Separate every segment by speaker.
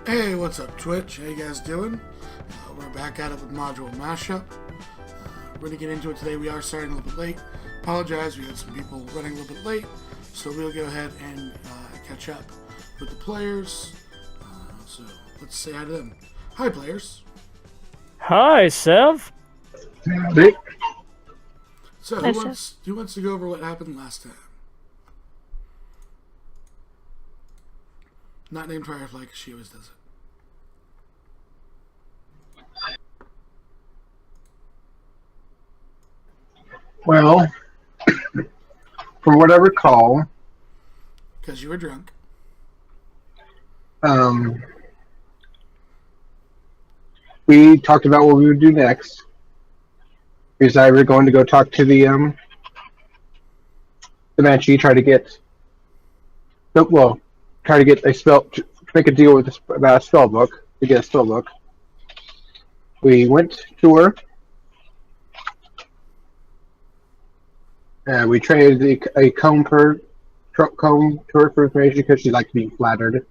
Speaker 1: Hey, what's up, Twitch? How you guys doing? We're back at it with Module Mashup. We're going to get into it today. We are starting a little bit late. Apologize, we had some people running a little bit late, so we'll go ahead and catch up with the players. So let's say hi to them. Hi, players.
Speaker 2: Hi, Sev.
Speaker 3: Hey.
Speaker 1: So who wants to go over what happened last time? Not named Firefly, because she always does it.
Speaker 3: Well, from what I recall,
Speaker 1: Because you were drunk.
Speaker 3: we talked about what we would do next. We decided we were going to go talk to the Banshee, try to get a spell, to make a deal with about a spell book, to get a spell book. We went to her. We traded a comb to her for information because she liked being flattered.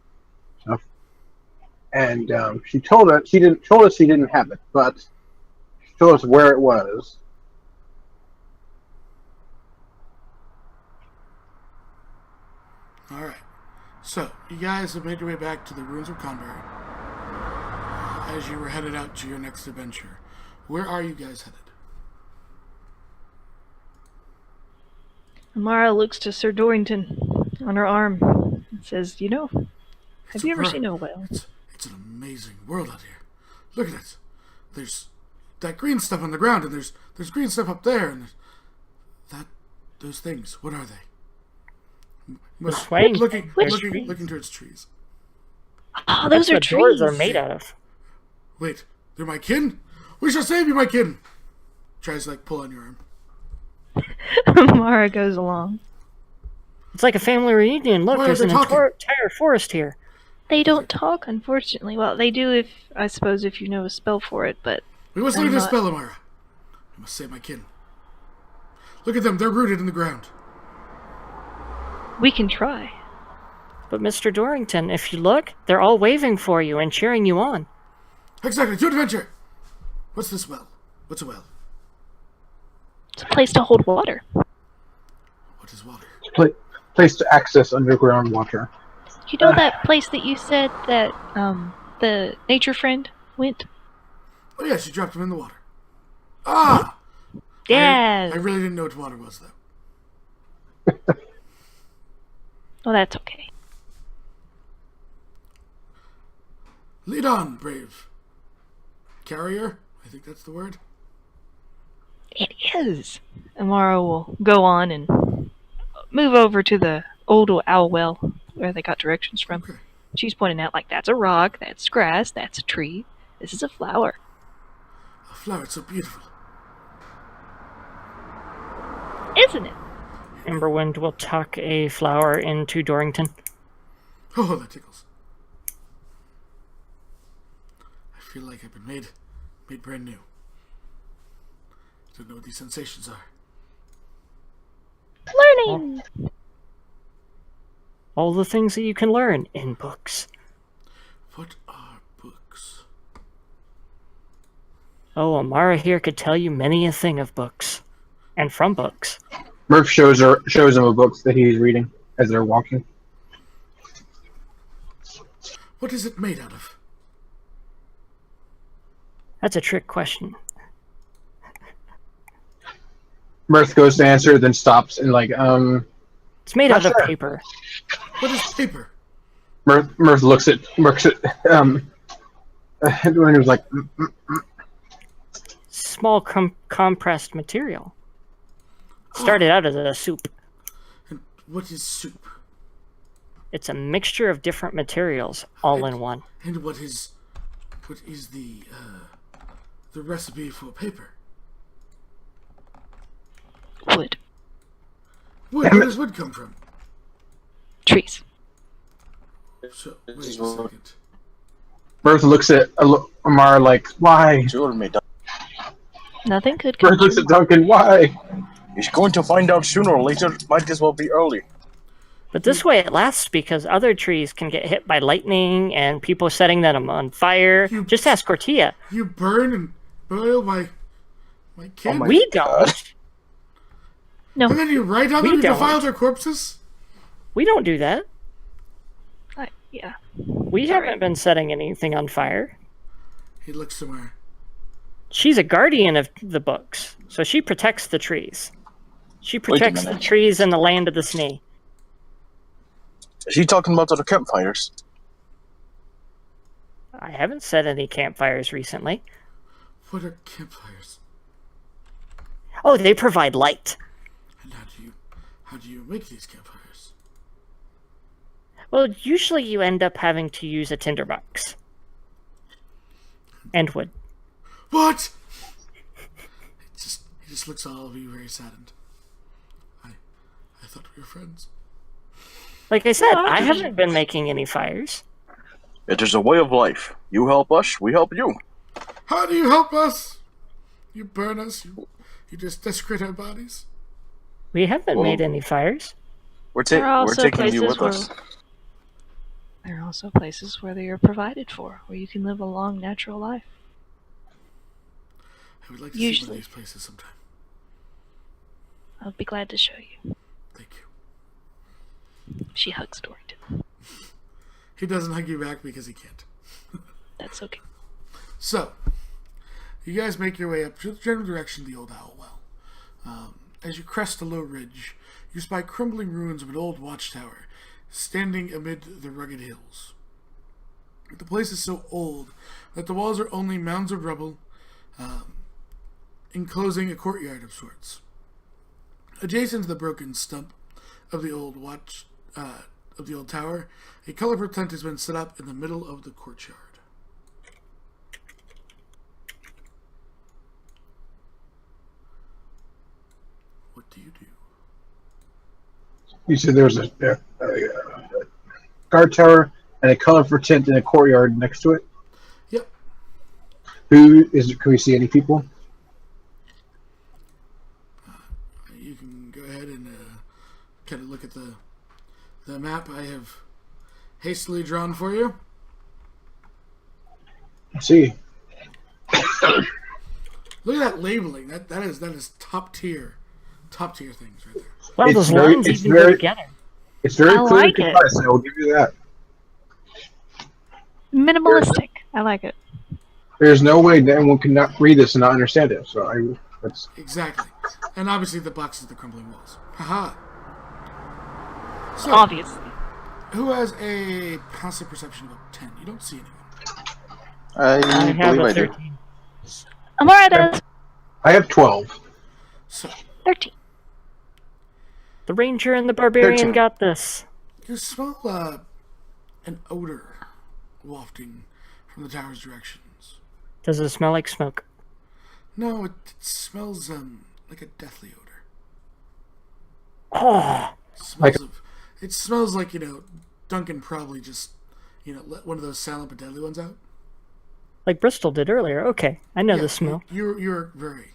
Speaker 3: And she told us she didn't have it, but she told us where it was.
Speaker 1: Alright. So, you guys have made your way back to the ruins of Conbury. As you were headed out to your next adventure. Where are you guys headed?
Speaker 4: Amara looks to Sir Dorrington on her arm and says, have you ever seen a whale?
Speaker 1: It's an amazing world out here. Look at it. There's that green stuff on the ground, and there's green stuff up there, and those things. What are they? Looking towards trees.
Speaker 4: Oh, those are trees.
Speaker 2: Doors are made out of.
Speaker 1: Wait, they're my kin? We shall save you, my kin! Tries to pull on your arm.
Speaker 4: Amara goes along.
Speaker 2: It's like a family reunion. Look, there's an entire forest here.
Speaker 4: They don't talk, unfortunately. Well, they do if you know a spell for it, but...
Speaker 1: We must learn a spell, Amara. I must save my kin. Look at them, they're rooted in the ground.
Speaker 4: We can try.
Speaker 2: But Mr. Dorrington, if you look, they're all waving for you and cheering you on.
Speaker 1: Exactly, to adventure! What's this well? What's a well?
Speaker 4: It's a place to hold water.
Speaker 1: What is water?
Speaker 3: It's a place to access underground water.
Speaker 4: You know that place that you said that the nature friend went?
Speaker 1: Oh yeah, she dropped him in the water. Ah!
Speaker 4: Yeah.
Speaker 1: I really didn't know what water was, though.
Speaker 4: Well, that's okay.
Speaker 1: Lead on, brave carrier. I think that's the word.
Speaker 4: It is. Amara will go on and move over to the old owl well where they got directions from.
Speaker 1: Okay.
Speaker 4: She's pointing out, that's a rock, that's grass, that's a tree, this is a flower.
Speaker 1: A flower, it's so beautiful.
Speaker 4: Isn't it?
Speaker 2: Emberwind will tuck a flower into Dorrington.
Speaker 1: Oh, that tickles. I feel like I've been made brand new. I don't know what these sensations are.
Speaker 4: Learning!
Speaker 2: All the things that you can learn in books.
Speaker 1: What are books?
Speaker 2: Oh, Amara here could tell you many a thing of books. And from books.
Speaker 3: Murph shows him a book that he's reading as they're walking.
Speaker 1: What is it made out of?
Speaker 2: That's a trick question.
Speaker 3: Murph goes to answer, then stops and
Speaker 2: It's made out of paper.
Speaker 1: What is paper?
Speaker 3: Murph looks at when he was like,
Speaker 2: Small compressed material. Started out as a soup.
Speaker 1: And what is soup?
Speaker 2: It's a mixture of different materials all in one.
Speaker 1: And what is the recipe for paper?
Speaker 4: Wood.
Speaker 1: Wood. Where does wood come from?
Speaker 4: Trees.
Speaker 1: So, wait a second.
Speaker 3: Murph looks at Amara like, why?
Speaker 4: Nothing could come
Speaker 3: Murph looks
Speaker 4: true.
Speaker 3: at Duncan, why?
Speaker 5: He's going to find out sooner or later. Might as well be early.
Speaker 2: But this way it lasts because other trees can get hit by lightning and people setting them on fire. Just ask Cortia.
Speaker 1: You burn and boil my kids?
Speaker 2: We don't.
Speaker 4: No,
Speaker 1: And then you write on them
Speaker 2: We
Speaker 1: to defile
Speaker 2: don't.
Speaker 1: their corpses?
Speaker 2: We don't do that.
Speaker 4: yeah.
Speaker 2: We haven't been setting anything on fire.
Speaker 1: He looks somewhere.
Speaker 2: She's a guardian of the books, so she protects the trees. She protects the
Speaker 5: minute.
Speaker 2: trees and the land of the Snee.
Speaker 5: Is he talking about the campfires?
Speaker 2: I haven't set any campfires recently.
Speaker 1: What are campfires?
Speaker 2: Oh, they provide light.
Speaker 1: And how do you make these campfires?
Speaker 2: Well, usually you end up having to use a tinderbox. And wood.
Speaker 1: What? He just looks at all of you very saddened. I thought we were friends.
Speaker 2: Like I said, I haven't been making any fires.
Speaker 5: It is a way of life. You help us, we help you.
Speaker 1: How do you help us? You burn us. You just desecrate our bodies.
Speaker 2: We haven't
Speaker 5: Well,
Speaker 2: made any fires.
Speaker 5: We're
Speaker 4: There are
Speaker 5: we're
Speaker 4: also
Speaker 5: taking you
Speaker 4: places
Speaker 5: with us.
Speaker 4: There are also places where they are provided for, where you can live a long, natural life.
Speaker 1: I would like to see one
Speaker 4: Usually.
Speaker 1: of these places sometime.
Speaker 4: I'll be glad to show you.
Speaker 1: Thank you.
Speaker 4: She hugs Dorrington.
Speaker 1: He doesn't hug you back because he can't.
Speaker 4: That's okay.
Speaker 1: So, you guys make your way up to the general direction of the Old Owl Well. As you crest a low ridge, you spy crumbling ruins of an old watchtower standing amid the rugged hills. The place is so old that the walls are only mounds of rubble, enclosing a courtyard of sorts. Adjacent to the broken stump of the old tower, a colorful tent has been set up in the middle of the courtyard. What do you do?
Speaker 3: You said there was a guard tower and a colorful tent in a courtyard next to it.
Speaker 1: Yep.
Speaker 3: Who is it? Can we see any people?
Speaker 1: You can go ahead and kind of look at the map I have hastily drawn for you.
Speaker 3: I see.
Speaker 1: Look at that labeling. That is top tier things right there.
Speaker 2: Well,
Speaker 3: It's
Speaker 2: those
Speaker 3: very-
Speaker 2: lines
Speaker 3: it's
Speaker 2: even
Speaker 3: very-
Speaker 2: go together.
Speaker 3: It's very
Speaker 4: I
Speaker 3: clear
Speaker 4: like
Speaker 3: and
Speaker 4: it.
Speaker 3: concise. I will give you that.
Speaker 4: Minimalistic. I like it.
Speaker 3: There's no way that anyone can not read this and not understand it. So that's
Speaker 1: Exactly. And obviously the box is the crumbling walls. Haha. So,
Speaker 4: Obviously.
Speaker 1: who has a passive perception of 10? You don't see anyone.
Speaker 2: I have
Speaker 5: believe
Speaker 2: a
Speaker 5: I do.
Speaker 2: 13.
Speaker 4: Amara does.
Speaker 3: I have 12.
Speaker 1: So,
Speaker 4: 13.
Speaker 2: The ranger and the barbarian
Speaker 3: 13.
Speaker 2: got this.
Speaker 1: you smell an odor wafting from the tower's directions.
Speaker 2: Does it smell like smoke?
Speaker 1: No, it smells like a deathly odor.
Speaker 2: Oh,
Speaker 1: It smells like, Duncan probably just, let one of those silent but deadly ones out.
Speaker 2: like Bristol did earlier. Okay, I know
Speaker 1: Yeah,
Speaker 2: the smell.
Speaker 1: You're very,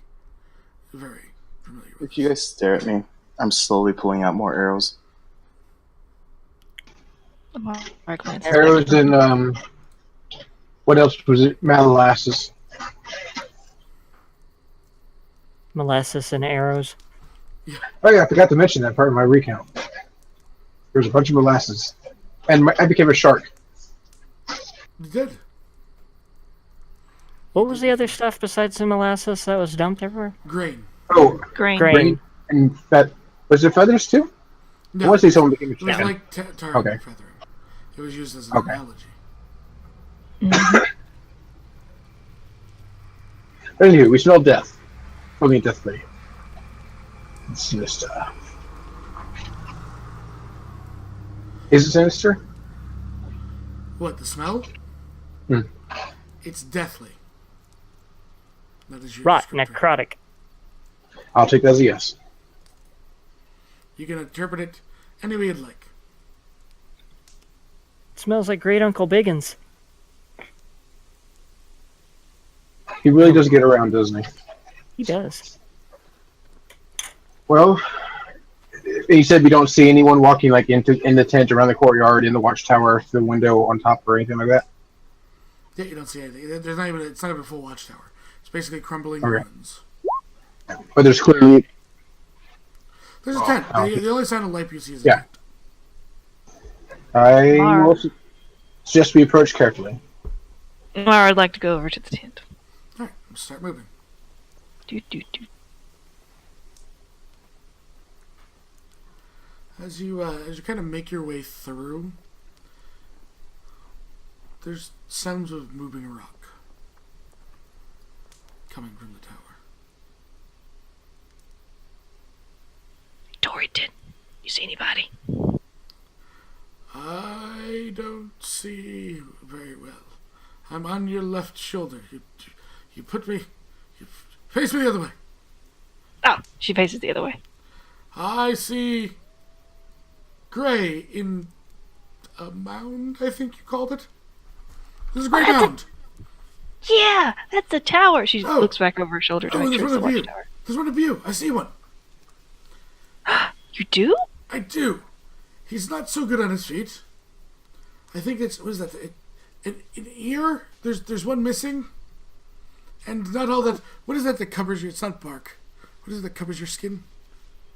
Speaker 1: very familiar with
Speaker 5: If you guys stare at me, I'm slowly pulling out more arrows.
Speaker 4: Amara glances.
Speaker 3: Arrows and what else was it? Molasses.
Speaker 2: Molasses and arrows.
Speaker 3: Oh yeah, I forgot to mention that part of my recount. There's a bunch of molasses, and I became a shark.
Speaker 1: You did.
Speaker 2: What was the other stuff besides the molasses that was dumped everywhere?
Speaker 1: Grain.
Speaker 3: Oh,
Speaker 4: Grain.
Speaker 2: Grain.
Speaker 3: and that was it. Feathers too?
Speaker 1: No,
Speaker 3: I want to say someone became a
Speaker 1: it was
Speaker 3: shark.
Speaker 1: like tarring
Speaker 3: Okay.
Speaker 1: and feathering. It was used as an
Speaker 3: Okay.
Speaker 1: analogy.
Speaker 3: Anywho, we smell death. Only death lady. It's sinister. Is it sinister?
Speaker 1: What, the smell?
Speaker 3: Hmm.
Speaker 1: It's deathly. That is your
Speaker 2: Rot,
Speaker 1: descriptor.
Speaker 2: necrotic.
Speaker 3: I'll take that as a yes.
Speaker 1: You can interpret it any way you'd like.
Speaker 2: It smells like Great Uncle Biggins.
Speaker 3: He really does get around, doesn't he?
Speaker 2: He does.
Speaker 3: Well, you said we don't see anyone walking like in the tent, around the courtyard, in the watchtower, through the window on top, or anything like that.
Speaker 1: Yeah, you don't see anything. There's not even. It's not even a full watchtower. It's basically crumbling
Speaker 3: Okay.
Speaker 1: ruins.
Speaker 3: But there's clearly.
Speaker 1: There's a tent. The only sign of life you see is a
Speaker 3: Yeah.
Speaker 1: tent.
Speaker 3: I
Speaker 4: Mara.
Speaker 3: will suggest we approach carefully.
Speaker 4: Mara would like to go over to the tent.
Speaker 1: All right, let's start moving.
Speaker 4: Do.
Speaker 1: As you kind of make your way through, there's sounds of moving rock coming from the tower.
Speaker 4: Torrington, you see anybody?
Speaker 1: I don't see very well. I'm on your left shoulder. You put me. You face me the other way.
Speaker 4: Oh, she faces the other way.
Speaker 1: I see gray in a mound, I think you called it. There's a gray mound.
Speaker 4: Yeah, that's the tower. She
Speaker 1: Oh.
Speaker 4: looks back over her shoulder to
Speaker 1: Oh,
Speaker 4: make
Speaker 1: there's
Speaker 4: sure it's
Speaker 1: one
Speaker 4: the
Speaker 1: of you.
Speaker 4: watchtower.
Speaker 1: There's one of you. I see one.
Speaker 4: You do?
Speaker 1: I do. He's not so good on his feet. I think it's, what is that? An ear? There's one missing. And not all that. What is that covers you? It's not bark. What is it that covers your skin?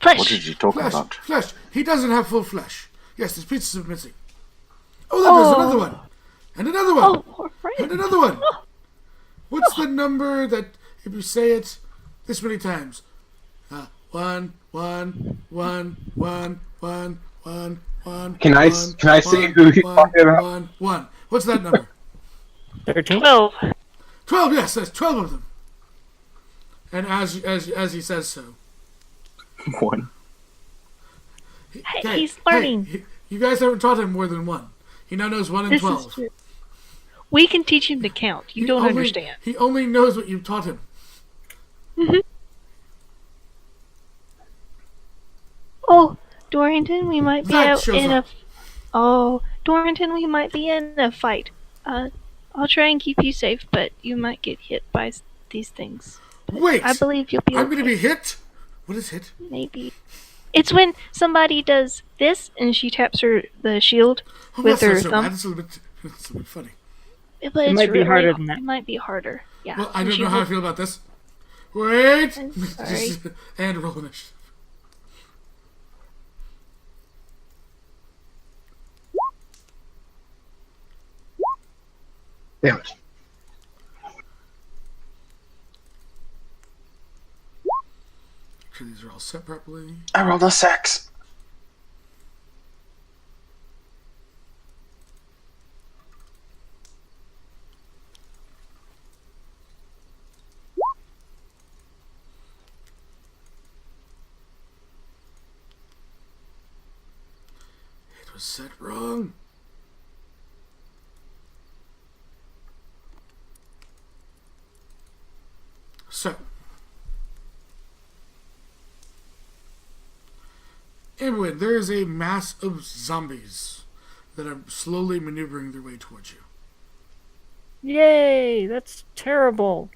Speaker 4: Flesh.
Speaker 5: What did you talk
Speaker 1: Flesh.
Speaker 5: about?
Speaker 1: Flesh. He doesn't have full flesh. Yes, there's pieces of missing. Oh, look, there's another one. And another one.
Speaker 4: Oh, poor friend.
Speaker 1: And another one. What's the number that, if you say it this many times? 1, 1, 1, 1, 1, 1, 1.
Speaker 3: Can I see who he's talking about?
Speaker 1: 1, 1. What's that number?
Speaker 2: 13?
Speaker 4: 12.
Speaker 1: 12, yes, there's 12 of them. And as he says so.
Speaker 5: One.
Speaker 4: Hey, he's learning.
Speaker 1: You guys haven't taught him more than one. He now knows 1 and
Speaker 4: This
Speaker 1: 12.
Speaker 4: is true. We can teach him to count. You don't understand.
Speaker 1: He only knows what you've taught him.
Speaker 4: Oh, Dorrington, we might be
Speaker 1: That shows
Speaker 4: in a.
Speaker 1: up.
Speaker 4: Oh, Dorrington, we might be in a fight. I'll try and keep you safe, but you might get hit by these things.
Speaker 1: Wait!
Speaker 4: I believe you'll be okay.
Speaker 1: I'm going to be hit? What is hit?
Speaker 4: Maybe. It's when somebody does this and she taps the shield
Speaker 1: Oh,
Speaker 4: with
Speaker 1: that's
Speaker 4: her
Speaker 1: not so
Speaker 4: thumb.
Speaker 1: bad. That's a little bit funny.
Speaker 4: But it's
Speaker 2: might be
Speaker 4: really
Speaker 2: harder than that.
Speaker 4: It might be harder. Yeah.
Speaker 1: Well, I
Speaker 4: and
Speaker 1: don't
Speaker 4: she
Speaker 1: know how I
Speaker 4: holds-
Speaker 1: feel about this. Wait!
Speaker 4: I'm sorry.
Speaker 1: And roll initiative.
Speaker 3: Damn it.
Speaker 1: Make sure these are all set properly.
Speaker 5: I rolled a 6.
Speaker 1: It was set wrong. So, Edwin, there is a mass of zombies that are slowly maneuvering their way towards you.
Speaker 2: Yay! That's terrible.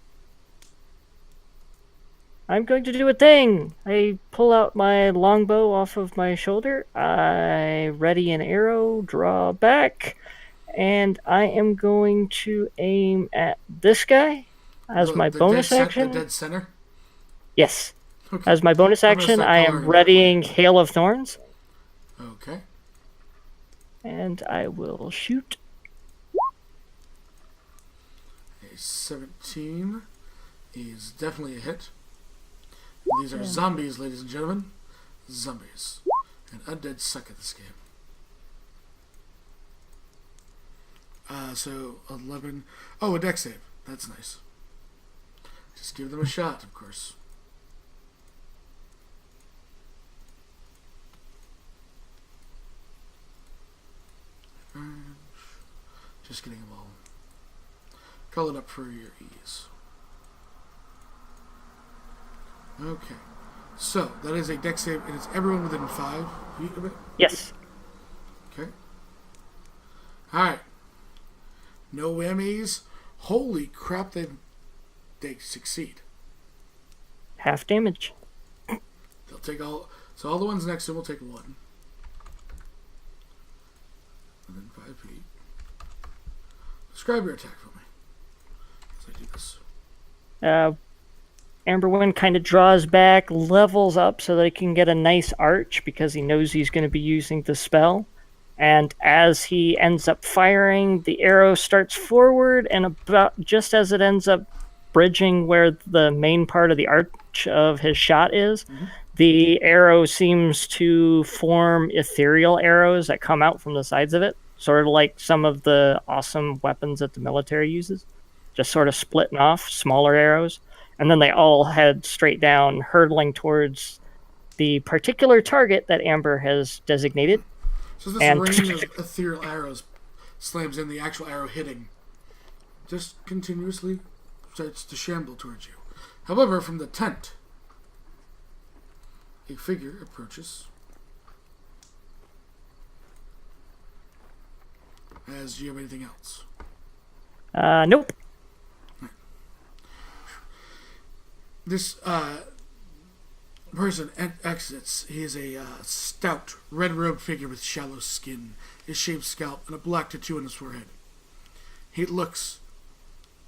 Speaker 2: I'm going to do a thing. I pull out my longbow off of my shoulder. I ready an arrow, draw back, and I am going to aim at this guy as my bonus action.
Speaker 1: The dead center?
Speaker 2: Yes.
Speaker 1: Okay.
Speaker 2: As my bonus
Speaker 1: I'm gonna
Speaker 2: action,
Speaker 1: start
Speaker 2: I am
Speaker 1: coloring that.
Speaker 2: readying Hail of Thorns,
Speaker 1: Okay.
Speaker 2: and I will shoot.
Speaker 1: A 17 is definitely a hit. These are zombies, ladies and gentlemen. Zombies. And undead suck at this game. So 11. Oh, a dex save. That's nice. Just give them a shot, of course. Just getting them all colored up for your ease. Okay. So, that is a dex save, and it's everyone within 5 feet of it?
Speaker 2: Yes.
Speaker 1: Okay. Alright. No whammies. Holy crap, they succeed.
Speaker 2: Half damage.
Speaker 1: They'll take all... So all the ones next to him will take 1. And then 5 feet. Describe your attack for me. As I do this.
Speaker 2: Amberwin kind of draws back, levels up so that he can get a nice arch because he knows he's going to be using the spell. And as he ends up firing, the arrow starts forward, and about just as it ends up bridging where the main part of the arch of his shot is, the arrow seems to form ethereal arrows that come out from the sides of it, sort of like some of the awesome weapons that the military uses, just sort of splitting off, smaller arrows. And then they all head straight down, hurtling towards the particular target that Amber has designated.
Speaker 1: So this
Speaker 2: And
Speaker 1: rain of ethereal arrows slams in, the actual arrow hitting. Just continuously starts to shamble towards you. However, from the tent, a figure approaches. As do you have anything else?
Speaker 2: Nope.
Speaker 1: This person exits. He is a stout, red-robed figure with shallow skin, a shaved scalp, and a black tattoo on his forehead. He looks.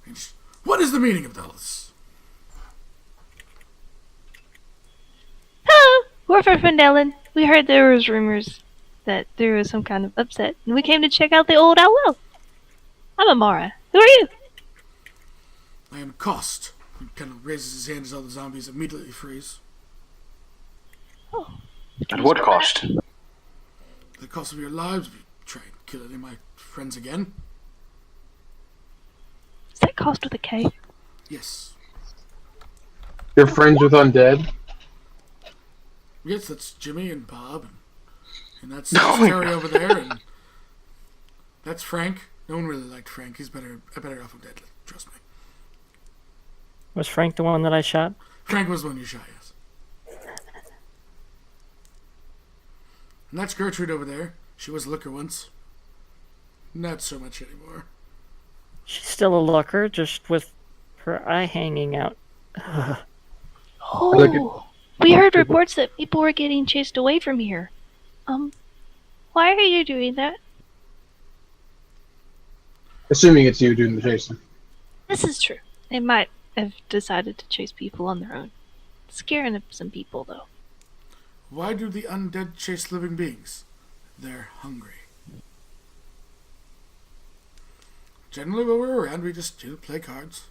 Speaker 1: And just, what is the meaning of all this?
Speaker 4: Hello, we're from Phandelver. We heard there was rumors that there was some kind of upset, and we came to check out the old owl well. I'm Amara. Who are you?
Speaker 1: I am Cost. He kind of raises his hand as all the zombies immediately freeze.
Speaker 4: Oh.
Speaker 5: At what cost?
Speaker 1: The cost of your lives, if you try and kill any of my friends again.
Speaker 4: Is that cost with a K?
Speaker 1: Yes.
Speaker 3: You're friends with undead?
Speaker 1: Yes, that's Jimmy and Bob. And that's
Speaker 5: Oh my
Speaker 1: Terry
Speaker 5: God.
Speaker 1: over there. And that's Frank. No one really liked Frank. He's better off of dead. Trust me.
Speaker 2: Was Frank the one that I shot?
Speaker 1: Frank was the one you shot, yes. And that's Gertrude over there. She was a looker once. Not so much anymore.
Speaker 2: She's still a looker, just with her eye hanging out.
Speaker 4: Oh, we heard reports that people were getting chased away from here. Why are you doing that?
Speaker 3: Assuming it's you doing the chasing.
Speaker 4: This is true. They might have decided to chase people on their own. Scaring some people, though.
Speaker 1: Why do the undead chase living beings? They're hungry. Generally, when we're around, we just play cards.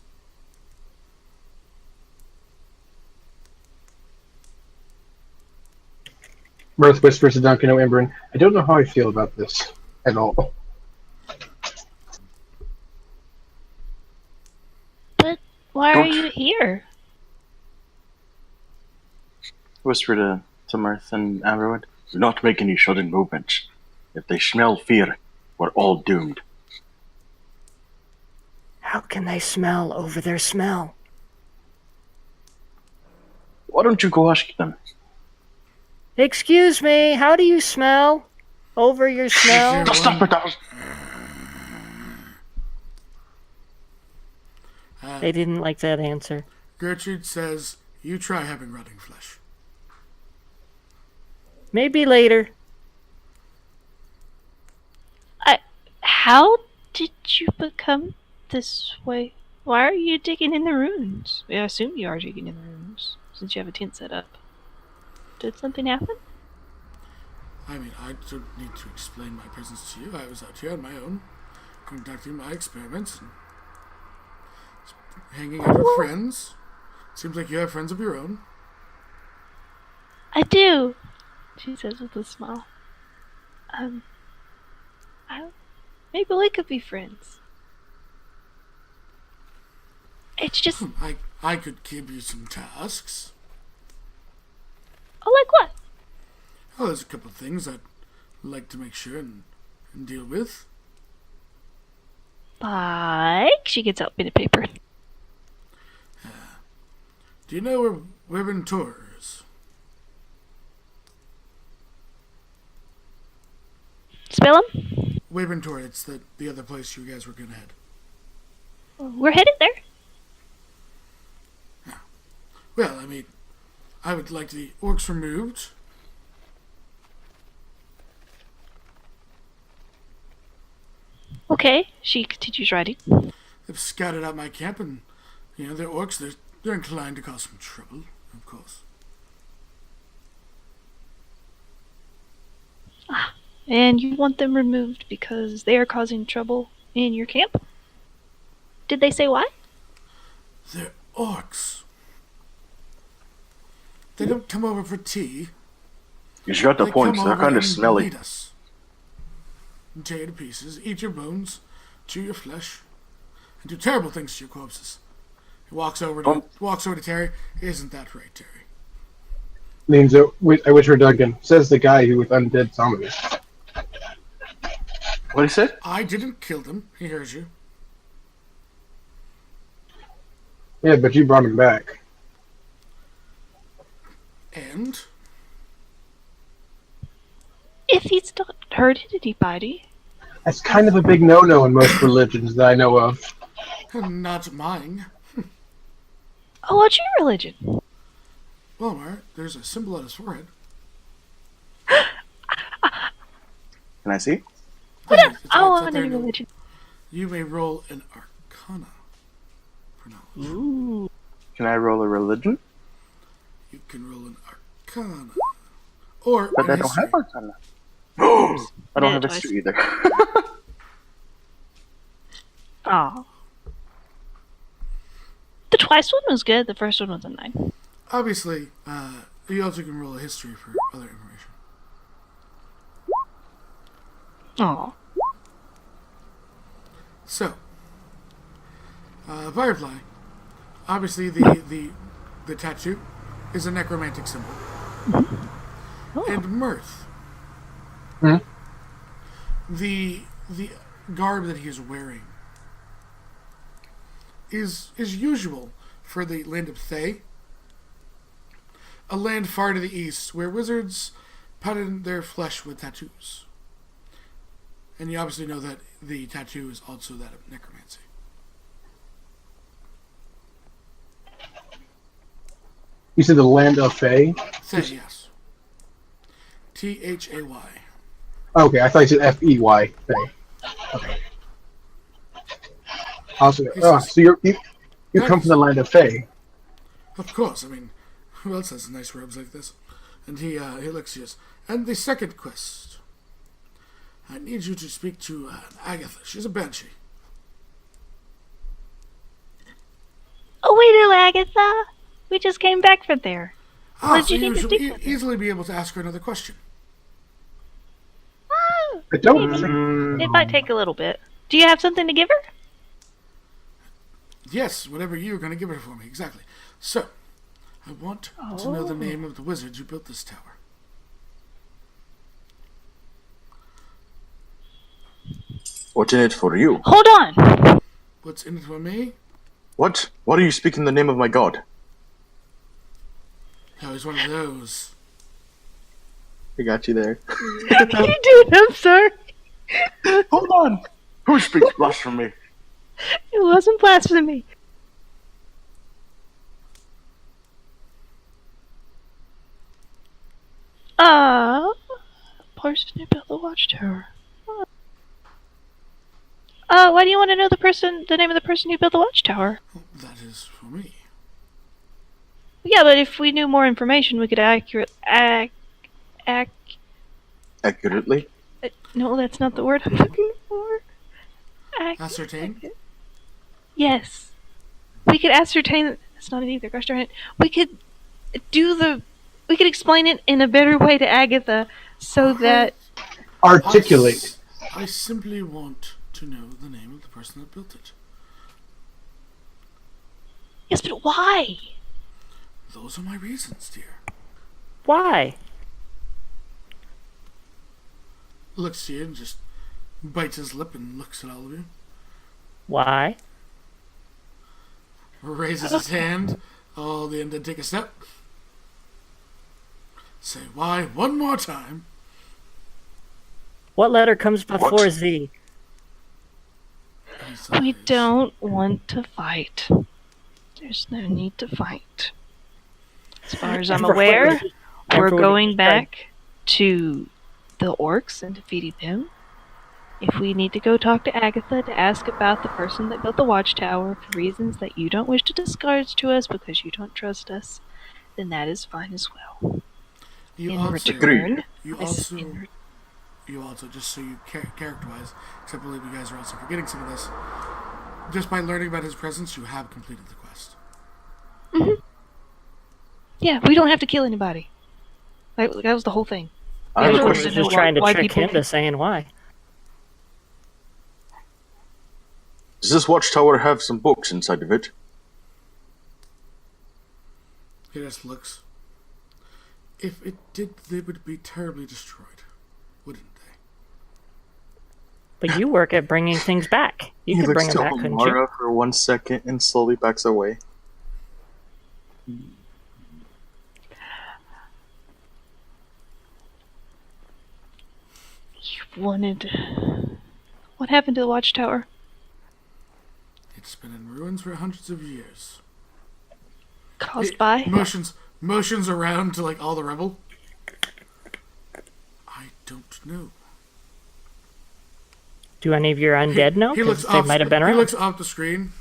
Speaker 3: Mirth whispers to Duncan O'Imberin, I don't know how I feel about this at all.
Speaker 4: But why are
Speaker 5: Don't-
Speaker 4: you here?
Speaker 5: Whisper to Mirth and Amberwood. Do not make any sudden movements. If they smell fear, we're all doomed.
Speaker 2: How can they smell over their smell?
Speaker 5: Why don't you go ask them?
Speaker 2: Excuse me, how do you smell? Over your smell?
Speaker 5: Just stop it, that.
Speaker 2: They didn't like that answer.
Speaker 1: Gertrude says, you try having rotting flesh.
Speaker 2: Maybe later.
Speaker 4: How did you become this way? Why are you digging in the ruins? I assume you are digging in the ruins, since you have a tent set up. Did something happen?
Speaker 1: I mean, I don't need to explain my presence to you. I was out here on my own, conducting my experiments, and hanging out with friends. Seems like you have friends of your own.
Speaker 4: I do, she says with a smile. Maybe we could be friends. It's just...
Speaker 1: I could give you some tasks.
Speaker 4: Oh, like what?
Speaker 1: Oh, there's a couple of things I'd like to make sure and deal with.
Speaker 4: Like... She gets out pen and paper.
Speaker 1: Do you know where Wyvern is?
Speaker 4: Spell them?
Speaker 1: Wyvern it's the other place you guys were gonna head.
Speaker 4: We're headed there.
Speaker 1: Well, I mean, I would like the orcs removed,
Speaker 4: Okay, she continues writing.
Speaker 1: They've scouted out my camp, and they're orcs. They're inclined to cause some trouble, of course.
Speaker 4: And you want them removed because they are causing trouble in your camp? Did they say why?
Speaker 1: They're orcs. They don't come over for tea.
Speaker 5: You got the
Speaker 1: They
Speaker 5: point.
Speaker 1: come
Speaker 5: They're
Speaker 1: over
Speaker 5: kind of
Speaker 1: and
Speaker 5: smelly.
Speaker 1: eat us. And tear you to pieces, eat your bones, chew your flesh, and do terrible things to your corpses. He walks over to Terry. Isn't that right, Terry?
Speaker 3: Leans I wish for Duncan. Says the guy who with undead zombies.
Speaker 5: What he said?
Speaker 1: I didn't kill them. He hears you.
Speaker 3: Yeah, but you brought him back.
Speaker 1: And
Speaker 4: If he's not hurted anybody.
Speaker 3: That's kind of a big no-no in most religions that I know of.
Speaker 1: not mine.
Speaker 4: Oh, what's your religion?
Speaker 1: Well, Mar, there's a symbol on his forehead.
Speaker 5: Can I see?
Speaker 1: It's
Speaker 4: I
Speaker 1: right
Speaker 4: want
Speaker 1: there.
Speaker 4: any religion.
Speaker 1: You may roll an Arcana for knowledge.
Speaker 4: Ooh.
Speaker 5: Can I roll a religion?
Speaker 1: You can roll an Arcana. Or
Speaker 5: But
Speaker 1: an
Speaker 5: I don't
Speaker 1: history.
Speaker 5: have Arcana. I don't
Speaker 4: Yeah,
Speaker 5: have
Speaker 4: twice.
Speaker 5: history either.
Speaker 4: Aw. The twice one was good. The first one was a 9.
Speaker 1: Obviously, you also can roll a history for other information.
Speaker 4: Aw.
Speaker 1: So, Firefly. Obviously, the tattoo is a necromantic symbol.
Speaker 4: Oh.
Speaker 1: And Mirth.
Speaker 3: Hmm?
Speaker 1: The garb that he is wearing is usual for the land of Thay, a land far to the east where wizards pattern their flesh with tattoos. And you obviously know that the tattoo is also that of necromancy.
Speaker 3: You said the land of Fae?
Speaker 1: Thay, yes. Thay.
Speaker 3: Okay, I thought you said F-E-Y. Fae. Okay. Also, so you come from the land of Fae.
Speaker 1: Of course, I mean, who else has nice robes like this? And he looks at you. And the second quest. I need you to speak to Agatha. She's a banshee.
Speaker 4: Oh, we know Agatha. We just came back from there. What
Speaker 1: So
Speaker 4: did you
Speaker 1: you
Speaker 4: need to
Speaker 1: should
Speaker 4: speak with her?
Speaker 1: easily be able to ask her another question.
Speaker 4: Oh,
Speaker 3: I don't.
Speaker 4: it might take a little bit. Do you have something to give her?
Speaker 1: Yes, whatever you're going to give her for me, exactly. So, I want to know the
Speaker 4: Oh.
Speaker 1: name of the wizard who built this tower.
Speaker 5: What's in it for you?
Speaker 4: Hold on.
Speaker 1: What's in it for me?
Speaker 5: What? What are you speaking the name of my god?
Speaker 1: Oh, he's one of those.
Speaker 5: I got you there.
Speaker 4: You did. I'm sorry.
Speaker 5: Hold on. Who speaks blasphemy?
Speaker 4: It wasn't blasphemy. Person who built the watchtower. Why do you want to know the name of the person who built the watchtower?
Speaker 1: Well, that is for me.
Speaker 4: Yeah, but if we knew more information, we could
Speaker 5: Accurately?
Speaker 4: no, that's not the word I'm looking for.
Speaker 1: Ascertain?
Speaker 4: Yes. We could ascertain. That's not it either. Gosh darn it. We could explain it in a better way to Agatha so that.
Speaker 3: Articulate.
Speaker 1: I simply want to know the name of the person that built it.
Speaker 4: Yes, but why?
Speaker 1: Those are my reasons, dear.
Speaker 2: Why?
Speaker 1: Looks to you and just bites his lip and looks at all of you.
Speaker 2: Why?
Speaker 1: Raises his hand. All the end to take a step. Say why one more time.
Speaker 2: What letter comes before
Speaker 5: What?
Speaker 2: Z?
Speaker 1: He
Speaker 4: We
Speaker 1: sighs.
Speaker 4: don't want to fight. There's no need to fight. As far as I'm aware, we're going back to the orcs and defeating them. If we need to go talk to Agatha to ask about the person that built the watchtower for reasons that you don't wish to disclose to us because you don't trust us, then that is fine as well.
Speaker 1: You
Speaker 4: In
Speaker 1: also,
Speaker 4: return,
Speaker 1: you
Speaker 4: I s-
Speaker 1: also,
Speaker 4: in
Speaker 1: you also, just so you character-wise, except I believe you guys are also forgetting some of this. Just by learning about his presence, you have completed the quest.
Speaker 4: yeah, we don't have to kill anybody. That was the whole thing.
Speaker 5: I have
Speaker 4: Yeah,
Speaker 5: a
Speaker 4: I
Speaker 2: We're
Speaker 4: just
Speaker 5: question.
Speaker 4: wanted to know
Speaker 2: just trying to
Speaker 4: why
Speaker 2: trick
Speaker 4: people
Speaker 2: him to saying why.
Speaker 5: Does this watchtower have some books inside of it?
Speaker 1: He just looks. If it did, they would be terribly destroyed, wouldn't they?
Speaker 2: But you work at bringing things back. You could bring them back, couldn't you?
Speaker 5: Mara for 1 second and slowly backs away.
Speaker 4: wanted. What happened to the watchtower?
Speaker 1: It's been in ruins for hundreds of years.
Speaker 4: Caused by?
Speaker 1: Motions around to like all the rubble. I don't know.
Speaker 2: Do any of your undead know?
Speaker 1: He looks
Speaker 2: 'Cause they
Speaker 1: off.
Speaker 2: might have been
Speaker 1: He
Speaker 2: around.
Speaker 1: looks off the screen.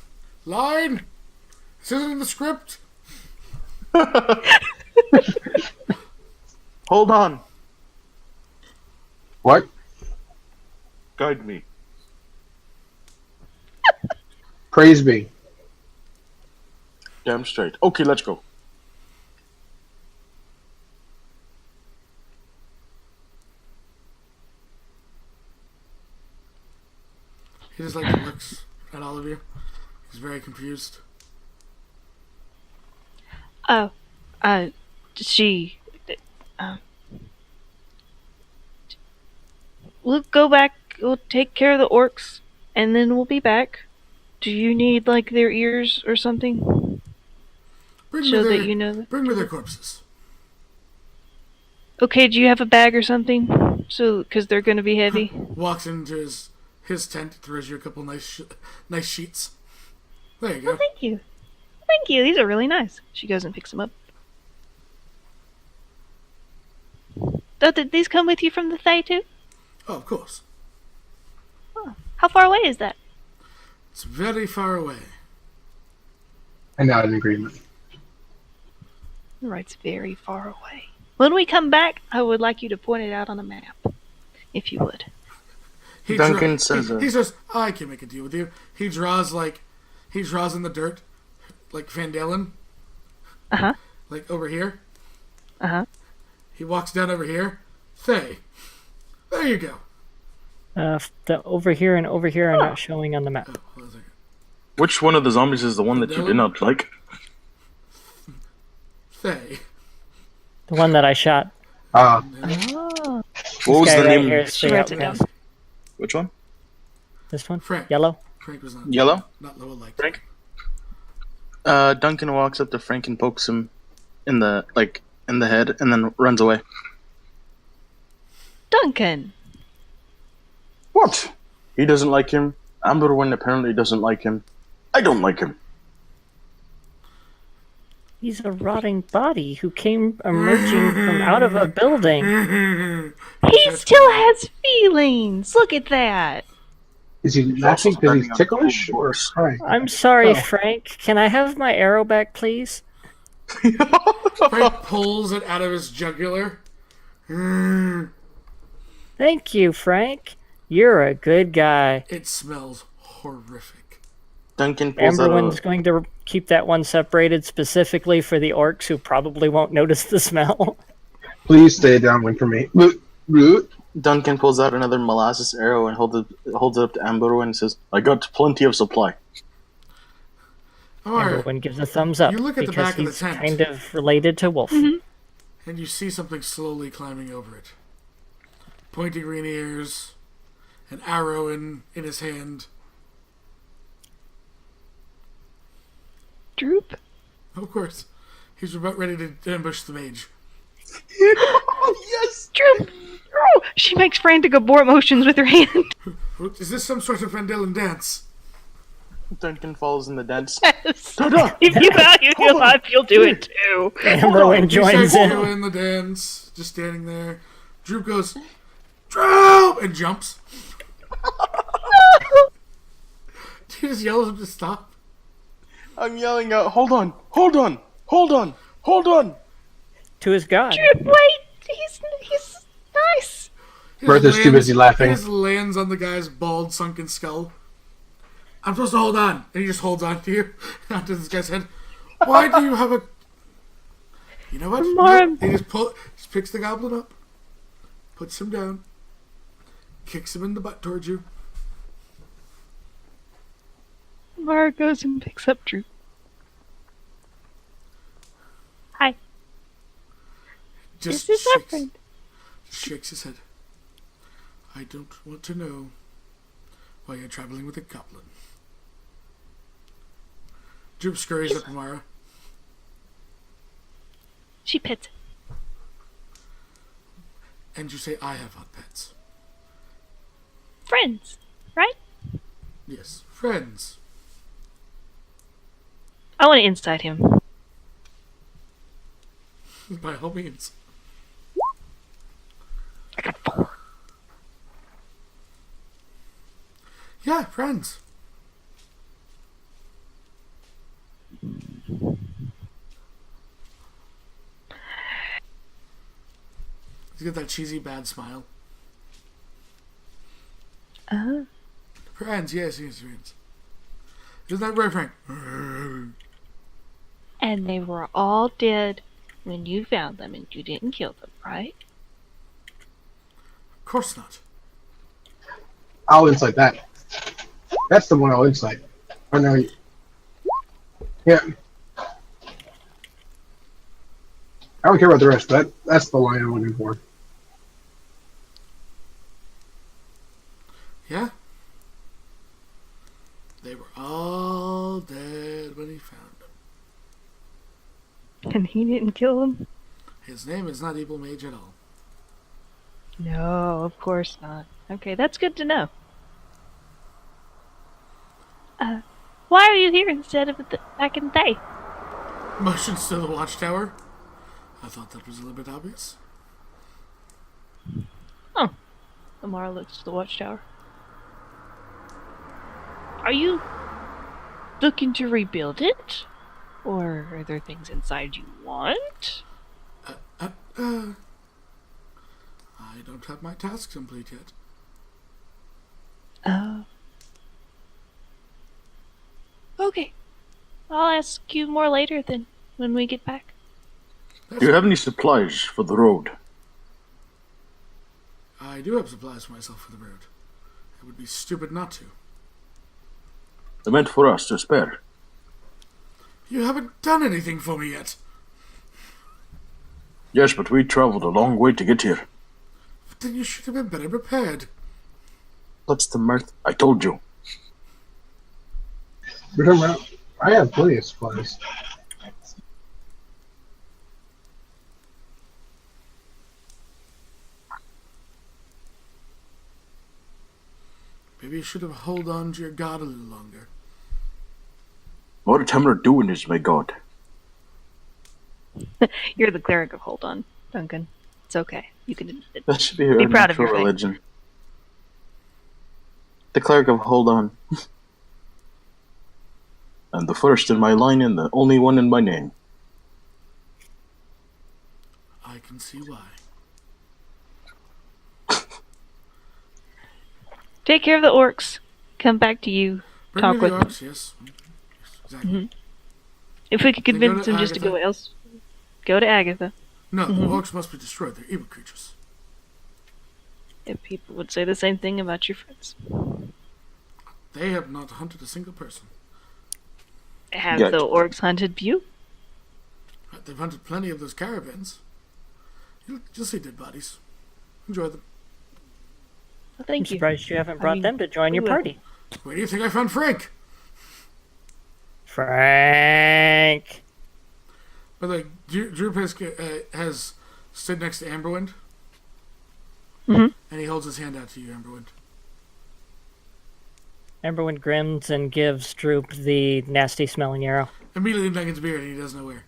Speaker 1: Line. This isn't in the script.
Speaker 5: Hold on.
Speaker 3: What?
Speaker 5: Guide me.
Speaker 3: Praise be.
Speaker 5: Damn straight. Okay, let's go.
Speaker 1: He just like looks at all of you. He's very confused.
Speaker 4: Oh, she. We'll go back. We'll take care of the orcs, and then we'll be back. Do you need like their ears or something,
Speaker 1: Bring
Speaker 4: so
Speaker 1: me their,
Speaker 4: that you know?
Speaker 1: Bring me their corpses.
Speaker 4: Okay, do you have a bag or something? So, because they're gonna be heavy.
Speaker 1: Walks into his tent, throws you a couple nice sheets. There you go.
Speaker 4: Oh, thank you. Thank you. These are really nice. She goes and picks them up. Oh, did these come with you from the Thay too?
Speaker 1: Oh, of course.
Speaker 4: Oh, how far away is that?
Speaker 1: It's very far away.
Speaker 3: I nod in agreement.
Speaker 4: Right, it's very far away. When we come back, I would like you to point it out on a map, if you would.
Speaker 5: Duncan says
Speaker 1: he says, I can make a deal with you. He draws in the dirt, like Phandelver,
Speaker 4: Uh-huh.
Speaker 1: like over here.
Speaker 4: Uh-huh.
Speaker 1: He walks down over here. Thay. There you go.
Speaker 2: The over here and over here are not showing on the map.
Speaker 1: Oh, hold on a second.
Speaker 5: Which one of the zombies is the one that you did not like?
Speaker 1: Thay.
Speaker 2: The one that I shot.
Speaker 4: Oh.
Speaker 5: What was
Speaker 2: Guy
Speaker 5: the
Speaker 2: right
Speaker 5: name?
Speaker 2: here is
Speaker 4: She
Speaker 2: the
Speaker 4: writes it down.
Speaker 2: outcast.
Speaker 5: Which one?
Speaker 2: This one?
Speaker 1: Frank.
Speaker 2: Yellow?
Speaker 1: Frank was not.
Speaker 5: Yellow?
Speaker 1: Not low like.
Speaker 5: Frank? Duncan walks up to Frank and pokes him in the head and then runs away.
Speaker 4: Duncan!
Speaker 5: What? He doesn't like him. Amberwyn apparently doesn't like him. I don't like him.
Speaker 2: He's a rotting body who came emerging from out of a building.
Speaker 4: He still has feelings! Look at that!
Speaker 3: Is he laughing because he's ticklish or crying?
Speaker 2: I'm sorry,
Speaker 3: Oh.
Speaker 2: Frank. Can I have my arrow back, please?
Speaker 1: Frank pulls it out of his jugular.
Speaker 2: Thank you, Frank. You're a good guy.
Speaker 1: It smells horrific.
Speaker 5: Duncan pulls out
Speaker 2: Amberwyn's
Speaker 5: a...
Speaker 2: going to keep that one separated specifically for the orcs who probably won't notice the smell.
Speaker 3: Please stay downwind from me. Bloot.
Speaker 5: Duncan pulls out another molasses arrow and holds it up to Amberwyn and says, I got plenty of supply.
Speaker 1: Alright.
Speaker 2: Amberwyn gives a thumbs up
Speaker 1: You look at the
Speaker 2: because
Speaker 1: back of the
Speaker 2: he's
Speaker 1: tent.
Speaker 2: kind of related to Wolf.
Speaker 1: And you see something slowly climbing over it. Pointy green ears, an arrow in his hand.
Speaker 4: Droop?
Speaker 1: Of course. He's about ready to ambush the mage.
Speaker 5: Yes!
Speaker 4: Droop! Oh, she makes frantic abort motions with her hand.
Speaker 1: Is this some sort of Phandelver dance?
Speaker 5: Duncan follows in the dance.
Speaker 4: Yes. If you value your life, you'll do it too.
Speaker 2: Amberwyn
Speaker 1: He
Speaker 2: joins
Speaker 1: starts
Speaker 2: in.
Speaker 1: doing the dance, just standing there. Droop goes, Droop! And jumps. You just yell at him to stop.
Speaker 5: I'm yelling out, hold on, hold on, hold on, hold on.
Speaker 2: To his god.
Speaker 4: Droop, wait! He's nice!
Speaker 1: He
Speaker 3: Mirth
Speaker 1: just
Speaker 3: is too busy laughing.
Speaker 1: He just lands on the guy's bald, sunken skull. I'm supposed to hold on. And he just holds on to you. Onto this guy's head. Why do you have a... You know what?
Speaker 4: Marm.
Speaker 1: He just picks the goblin up. Puts him down. Kicks him in the butt towards you.
Speaker 4: Mara goes and picks up Droop. Hi.
Speaker 1: Just
Speaker 4: This is our
Speaker 1: shakes,
Speaker 4: friend.
Speaker 1: shakes his head. I don't want to know why you're traveling with a goblin. Droop scurries up to Mara.
Speaker 4: She pets him.
Speaker 1: And you say, I have hot pets.
Speaker 4: Friends, right?
Speaker 1: Yes, friends.
Speaker 4: I want to inside him.
Speaker 1: By all means. Yeah, friends. He's got that cheesy bad smile. Friends, yes, friends. Isn't that right, Frank?
Speaker 4: And they were all dead when you found them and you didn't kill them, right?
Speaker 1: Of course not.
Speaker 3: I'll insight that. That's the one I'll insight. I know you. Yeah. I don't care about the rest, but that's the line I'm looking for.
Speaker 1: Yeah? They were all dead when he found them.
Speaker 4: And he didn't kill them?
Speaker 1: His name is not Evil Mage at all.
Speaker 4: No, of course not. Okay, that's good to know. Why are you here instead of back in the day?
Speaker 1: Motions to the watchtower. I thought that was a little bit obvious.
Speaker 4: Oh. Amara looks to the watchtower. Are you looking to rebuild it? Or are there things inside you want?
Speaker 1: I don't have my task complete yet.
Speaker 4: Oh. Okay. I'll ask you more later then, when we get back.
Speaker 5: Do you have any supplies for the road?
Speaker 1: I do have supplies for myself for the road. It would be stupid not to.
Speaker 5: They're meant for us to spare.
Speaker 1: You haven't done anything for me yet.
Speaker 5: Yes, but we traveled a long way to get here.
Speaker 1: But then you should have been better prepared.
Speaker 5: That's the mirth. I told you.
Speaker 3: We're talking about, I have plenty of supplies.
Speaker 1: Maybe you should have held on to your god a little longer.
Speaker 5: What Tamara doing is my god.
Speaker 4: You're the cleric of Hold On, Duncan. It's okay. You can
Speaker 5: That should be her
Speaker 4: proud of your
Speaker 5: natural
Speaker 4: faith.
Speaker 5: religion. The cleric of Hold On. I'm the first in my line and the only one in my name.
Speaker 1: I can see why.
Speaker 4: take care of the orcs. Come back to you.
Speaker 1: Bring
Speaker 4: Talk
Speaker 1: me the
Speaker 4: with
Speaker 1: orcs, yes. Exactly.
Speaker 4: If we could
Speaker 1: Then go
Speaker 4: convince
Speaker 1: to
Speaker 4: him just to go
Speaker 1: Agatha.
Speaker 4: else, go to Agatha.
Speaker 1: No, the orcs must be destroyed. They're evil creatures.
Speaker 4: If people would say the same thing about your friends.
Speaker 1: They have not hunted a single person.
Speaker 4: Have
Speaker 5: Gotcha.
Speaker 4: the orcs hunted you?
Speaker 1: They've hunted plenty of those caravans. You'll see dead bodies. Enjoy them.
Speaker 4: Well,
Speaker 2: I'm
Speaker 4: thank you.
Speaker 2: surprised you haven't brought
Speaker 4: mean,
Speaker 2: them to join your
Speaker 4: we will.
Speaker 2: party.
Speaker 1: Where do you think I found Frank?
Speaker 2: Frank.
Speaker 1: By the way, Droop has stood next to Amberwind.
Speaker 4: Mhm.
Speaker 1: And he holds his hand out to you, Amberwind.
Speaker 2: Everyone grins and gives Droop the nasty smelling arrow.
Speaker 1: Immediately Duncan's beard and he doesn't know where.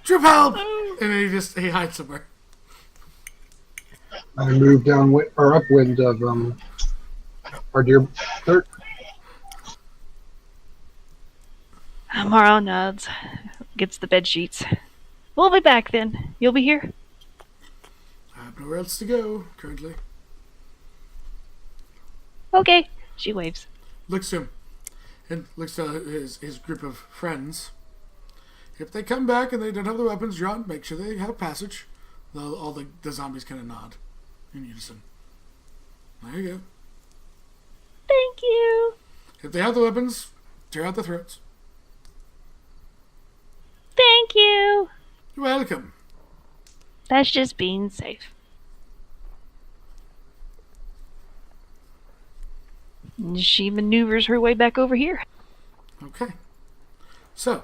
Speaker 1: Droop, help! And then he hides somewhere.
Speaker 3: I moved upwind of our dear Third.
Speaker 4: Morrow nods, gets the bed sheets. We'll be back then. You'll be here?
Speaker 1: I have nowhere else to go currently.
Speaker 4: Okay. She waves.
Speaker 1: Looks to him and looks to his group of friends. If they come back and they don't have their weapons drawn, make sure they have passage. All the zombies kind of nod in unison. There you go.
Speaker 4: Thank you.
Speaker 1: If they have the weapons, tear out the throats.
Speaker 4: Thank you.
Speaker 1: You're welcome.
Speaker 4: That's just being safe. And she maneuvers her way back over here.
Speaker 1: Okay. So,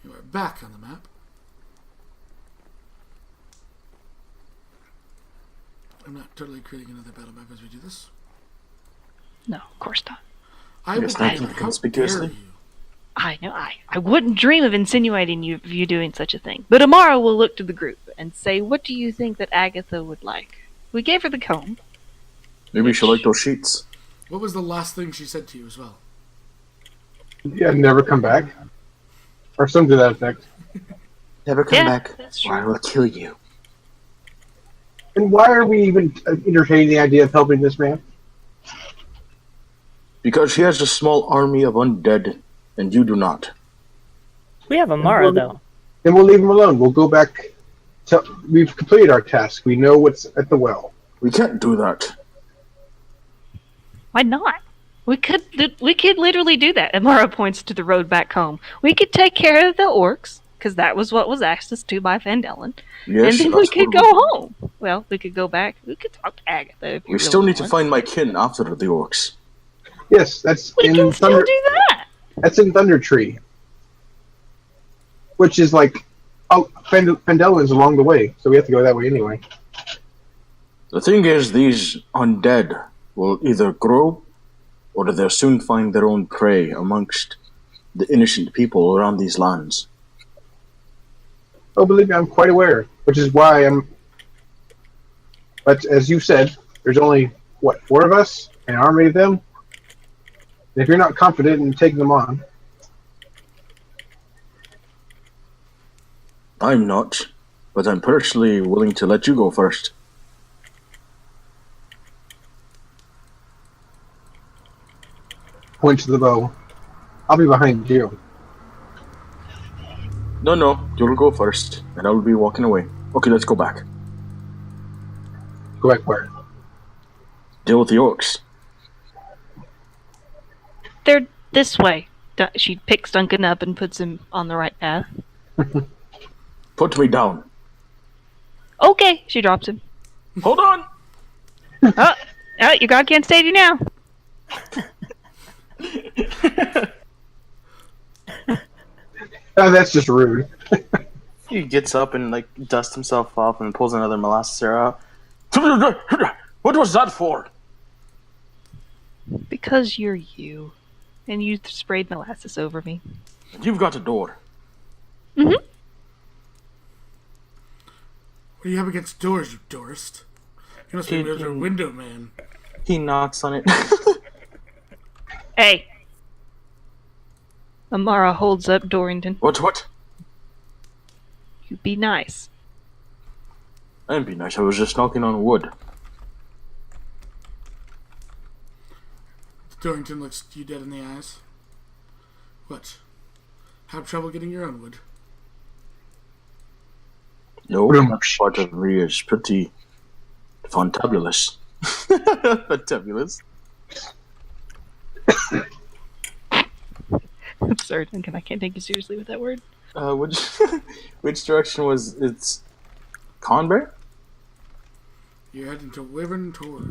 Speaker 1: you are back on the map. I'm not totally creating another battle map as we do this.
Speaker 4: No, of course not.
Speaker 1: I
Speaker 5: You're
Speaker 1: will
Speaker 5: sniping
Speaker 1: how
Speaker 5: conspicuously.
Speaker 1: dare you.
Speaker 4: I know. I wouldn't dream of insinuating you doing such a thing. But Amara will look to the group and say, what do you think that Agatha would like? We gave her the comb.
Speaker 5: Maybe she'll like those sheets.
Speaker 1: What was the last thing she said to you as well?
Speaker 3: Yeah, never come back. Or something to that effect.
Speaker 5: Never come
Speaker 4: Yeah,
Speaker 5: back,
Speaker 4: that's
Speaker 5: or I
Speaker 4: true.
Speaker 5: will kill you.
Speaker 3: And why are we even entertaining the idea of helping this man?
Speaker 5: Because he has a small army of undead, and you do not.
Speaker 2: We have Amara, though.
Speaker 3: Then we'll leave him alone. We'll go back. We've completed our task. We know what's at the well.
Speaker 5: We can't do that.
Speaker 4: Why not? We could literally do that. Amara points to the road back home. We could take care of the orcs, because that was what was asked us to by Phandelver.
Speaker 5: Yes,
Speaker 4: And then we
Speaker 5: that's
Speaker 4: could
Speaker 5: what
Speaker 4: go home. Well, we could go back. We could talk to Agatha if you
Speaker 5: We still
Speaker 4: really
Speaker 5: need to
Speaker 4: want.
Speaker 5: find my kin after the orcs.
Speaker 3: Yes, that's
Speaker 4: We
Speaker 3: in
Speaker 4: can still
Speaker 3: Thunder.
Speaker 4: do that.
Speaker 3: That's in Thunder Tree, which is like Phandelver is along the way, so we have to go that way anyway.
Speaker 5: The thing is, these undead will either grow, or they'll soon find their own prey amongst the innocent people around these lands.
Speaker 3: Oh, believe me, I'm quite aware, which is why I'm. But as you said, there's only, 4 of us, an army of them? And if you're not confident in taking them on,
Speaker 5: I'm not, but I'm personally willing to let you go first.
Speaker 3: point to the bow. I'll be behind you.
Speaker 5: No, you'll go first, and I'll be walking away. Okay, let's go back.
Speaker 3: Go back where?
Speaker 5: Deal with the orcs.
Speaker 4: They're this way. She picks Duncan up and puts him on the right path.
Speaker 5: Put me down.
Speaker 4: Okay, she drops him.
Speaker 5: Hold on!
Speaker 4: Oh, your god can't save you now.
Speaker 3: Oh, that's just rude.
Speaker 5: He gets up and dusts himself off and pulls another molasses arrow out. What was that for?
Speaker 4: Because you're you. And you sprayed molasses over me.
Speaker 5: You've got a door.
Speaker 4: Mm-hmm.
Speaker 1: What do you have against doors, you tourist? You must be a window man.
Speaker 5: He knocks on it.
Speaker 4: Hey. Amara holds up Dorrington.
Speaker 5: What?
Speaker 4: You be nice.
Speaker 5: That'd be nice. I was just knocking on wood.
Speaker 1: Dorrington looks you dead in the eyes. What? Have trouble getting your own wood?
Speaker 5: No,
Speaker 3: Pretty
Speaker 5: that
Speaker 3: much.
Speaker 5: part of me is pretty fantabulous. Fantabulous.
Speaker 4: I'm sorry, Duncan, I can't take you seriously with that word.
Speaker 5: Which direction was it's Conbury?
Speaker 1: You're heading to Wyvern Tor.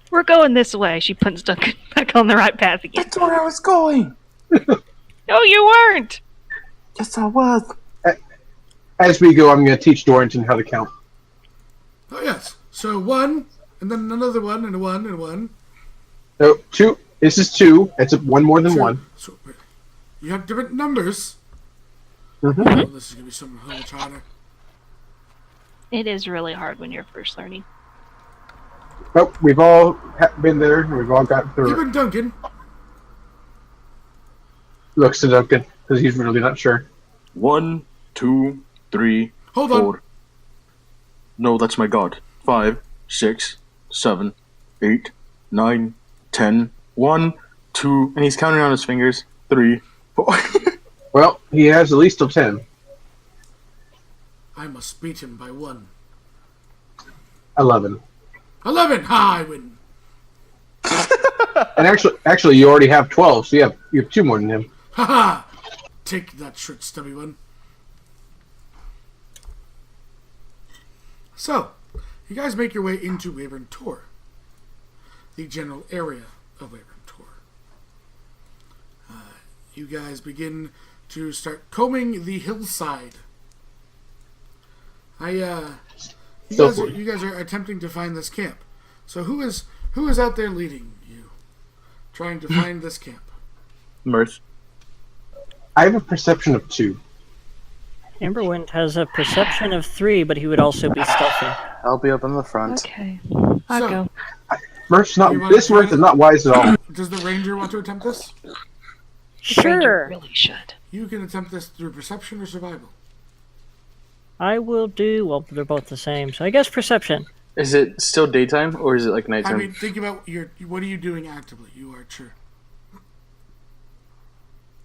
Speaker 4: We're going this way. She puts Duncan back on the right path again.
Speaker 5: That's where I was going.
Speaker 4: No, you weren't!
Speaker 5: Yes, I was.
Speaker 3: As we go, I'm going to teach Dorrington how to count.
Speaker 1: Oh yes. So 1, and then another 1, and a 1, and a 1.
Speaker 3: No, 2. This is 2. It's one more than 1.
Speaker 1: So, you have different numbers.
Speaker 3: Mm-hmm.
Speaker 1: Oh, this is gonna be something a little harder.
Speaker 4: It is really hard when you're first learning.
Speaker 3: But we've all been there, and we've all got through it.
Speaker 1: Even Duncan.
Speaker 3: Looks to Duncan, because he's really not sure.
Speaker 5: 1, 2, 3,
Speaker 1: Hold on.
Speaker 5: 4. No, that's my god. 5, 6, 7, 8, 9, 10. 1, 2, and he's counting on his fingers. 3, 4.
Speaker 3: Well, he has at least till 10.
Speaker 1: I must beat him by 1.
Speaker 3: 11.
Speaker 1: 11! Ha! I win.
Speaker 3: And actually, you already have 12, so you have 2 more than him.
Speaker 1: Ha ha! Take that, short, stubby one. So, you guys make your way into Wyvern Tor, the general area of Wyvern Tor. You guys begin to start combing the hillside. You guys are attempting to find this camp. So who is out there leading you, trying to find this camp?
Speaker 5: Mirth.
Speaker 3: I have a perception of 2.
Speaker 2: Amberwind has a perception of 3, but he would also be stealthy.
Speaker 6: I'll be up in the front.
Speaker 4: Okay. I'll
Speaker 1: So-
Speaker 4: go.
Speaker 3: This Mirth is not wise at all.
Speaker 1: Does the ranger want to attempt this?
Speaker 4: The ranger
Speaker 2: Sure.
Speaker 4: really should.
Speaker 1: You can attempt this through perception or survival.
Speaker 2: I will do. Well, they're both the same, so I guess perception.
Speaker 6: Is it still daytime or is it like nighttime?
Speaker 1: I mean, think about what are you doing actively? You are sure.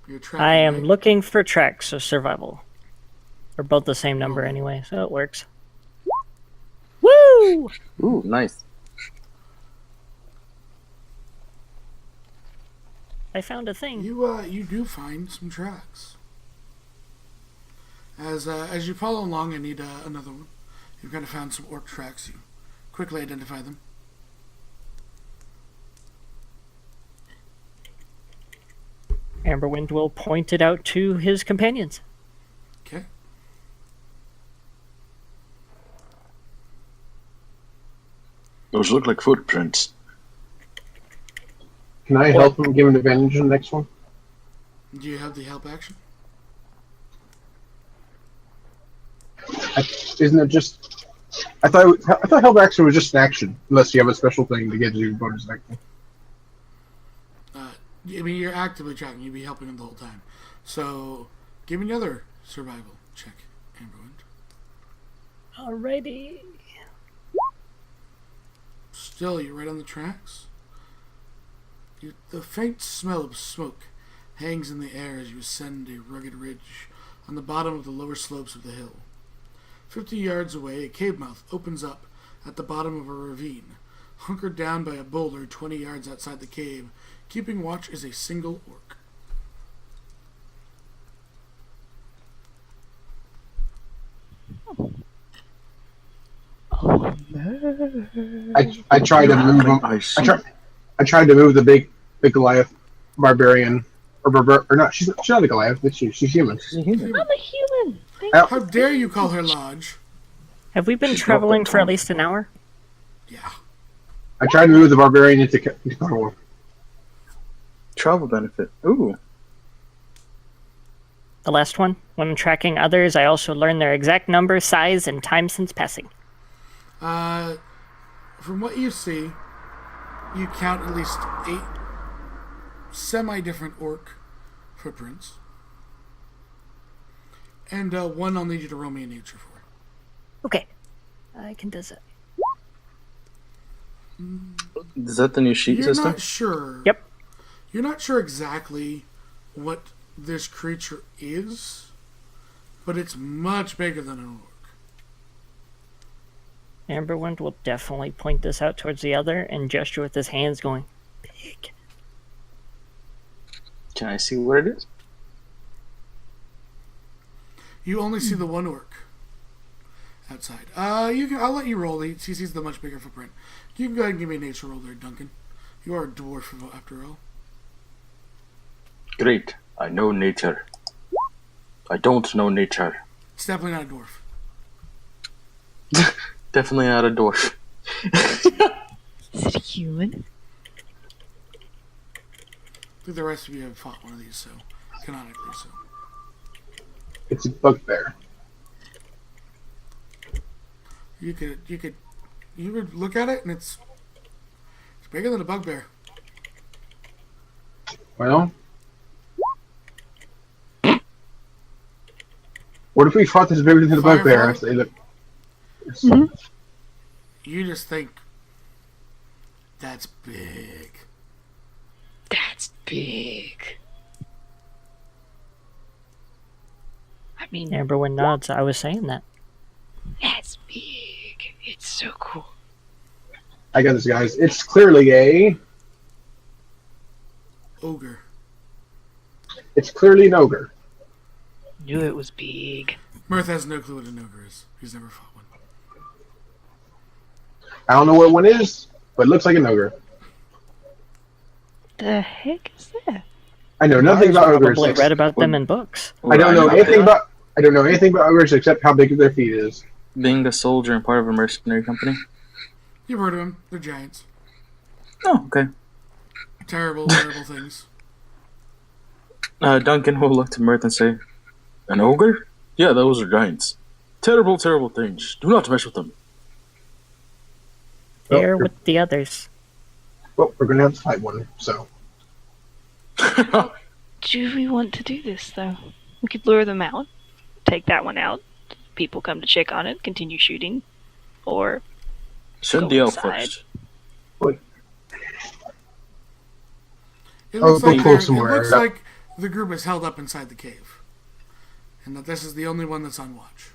Speaker 1: You're tracking,
Speaker 2: I am
Speaker 1: right?
Speaker 2: looking for tracks, so survival. They're both the same number anyway, so it works. Woo!
Speaker 6: Ooh, nice.
Speaker 2: I found a thing.
Speaker 1: You do find some tracks. As you follow along, I need another one. You've kind of found some orc tracks. You quickly identify them.
Speaker 2: Amberwind will point it out to his companions.
Speaker 1: Okay.
Speaker 5: Those look like footprints.
Speaker 3: Can I help him give an advantage in the next one?
Speaker 1: Do you have the help action?
Speaker 3: Isn't it just... I thought help action was just an action, unless you have a special thing to get you bonus action.
Speaker 1: I mean, you're actively tracking. You'd be helping him the whole time. So, give me another survival check, Amberwind.
Speaker 2: Alrighty.
Speaker 1: Still, you're right on the tracks. The faint smell of smoke hangs in the air as you ascend a rugged ridge on the bottom of the lower slopes of the hill. 50 yards away, a cave mouth opens up at the bottom of a ravine. Hunkered down by a boulder 20 yards outside the cave, keeping watch is a single orc.
Speaker 3: I tried to move him. I tried to move the big Goliath barbarian or not. She's not a Goliath. She's human.
Speaker 6: She's a human.
Speaker 4: I'm a human. Thank
Speaker 3: Ow.
Speaker 1: How dare you call her Lodge?
Speaker 2: Have we been
Speaker 5: She's
Speaker 2: traveling
Speaker 5: not
Speaker 2: for at
Speaker 5: that
Speaker 2: least an hour?
Speaker 1: Yeah.
Speaker 3: I tried to move the barbarian into Carnivore.
Speaker 6: Travel benefit. Ooh.
Speaker 2: The last one. When tracking others, I also learn their exact number, size, and time since passing.
Speaker 1: From what you see, you count at least 8 semi-different orc footprints. And one I'll need you to roll me a nature for.
Speaker 2: Okay. I can do that.
Speaker 6: Is that the new sheet
Speaker 1: You're
Speaker 6: system?
Speaker 1: not sure.
Speaker 2: Yep.
Speaker 1: You're not sure exactly what this creature is, but it's much bigger than an orc.
Speaker 2: Amberwind will definitely point this out towards the other and gesture with his hands going, big.
Speaker 6: Can I see where it is?
Speaker 1: You only see the one orc outside. I'll let you roll. He sees the much bigger footprint. You can go ahead and give me a nature roll there, Duncan. You are a dwarf after all.
Speaker 5: Great. I know nature. I don't know nature.
Speaker 1: It's definitely not a dwarf.
Speaker 6: Definitely not a dwarf.
Speaker 4: Is it a human?
Speaker 1: I think the rest of you have fought one of these, so canonically so.
Speaker 3: It's a bugbear.
Speaker 1: You could look at it and it's Bigger than a bugbear.
Speaker 3: Well, what if we fought this bigger than the bugbear?
Speaker 1: Firefly? You just think that's big.
Speaker 4: That's big. I mean,
Speaker 2: Amberwin nods. I was saying that.
Speaker 4: that's big. It's so cool.
Speaker 3: I got this, guys. It's clearly a.
Speaker 1: Ogre.
Speaker 3: It's clearly an ogre.
Speaker 4: Knew it was big.
Speaker 1: Mirth has no clue what an ogre is. He's never fought one.
Speaker 3: I don't know what one is, but it looks like an ogre.
Speaker 4: The heck is that?
Speaker 3: I know nothing about ogres.
Speaker 2: Probably read about them in books.
Speaker 3: I don't know anything about. I don't know anything about ogres except how big their feet is.
Speaker 6: Being a soldier and part of a mercenary company.
Speaker 1: You've heard of them. They're giants.
Speaker 6: Oh, okay.
Speaker 1: Terrible, terrible things.
Speaker 6: Duncan will look to Mirth and say, "An ogre? Yeah, those are giants. Terrible, terrible things. Do not mess with them."
Speaker 2: They're with the others.
Speaker 3: Well, we're gonna have to fight one. So.
Speaker 4: Do we want to do this, though? We could lure them out, take that one out, people come to check on it, continue shooting, or
Speaker 6: Send
Speaker 4: go
Speaker 6: the elf
Speaker 4: inside.
Speaker 6: first.
Speaker 1: It looks,
Speaker 3: go
Speaker 1: like,
Speaker 3: pull some more
Speaker 1: it looks
Speaker 3: air.
Speaker 1: like the group is held up inside the cave. And that this is the only one that's on watch.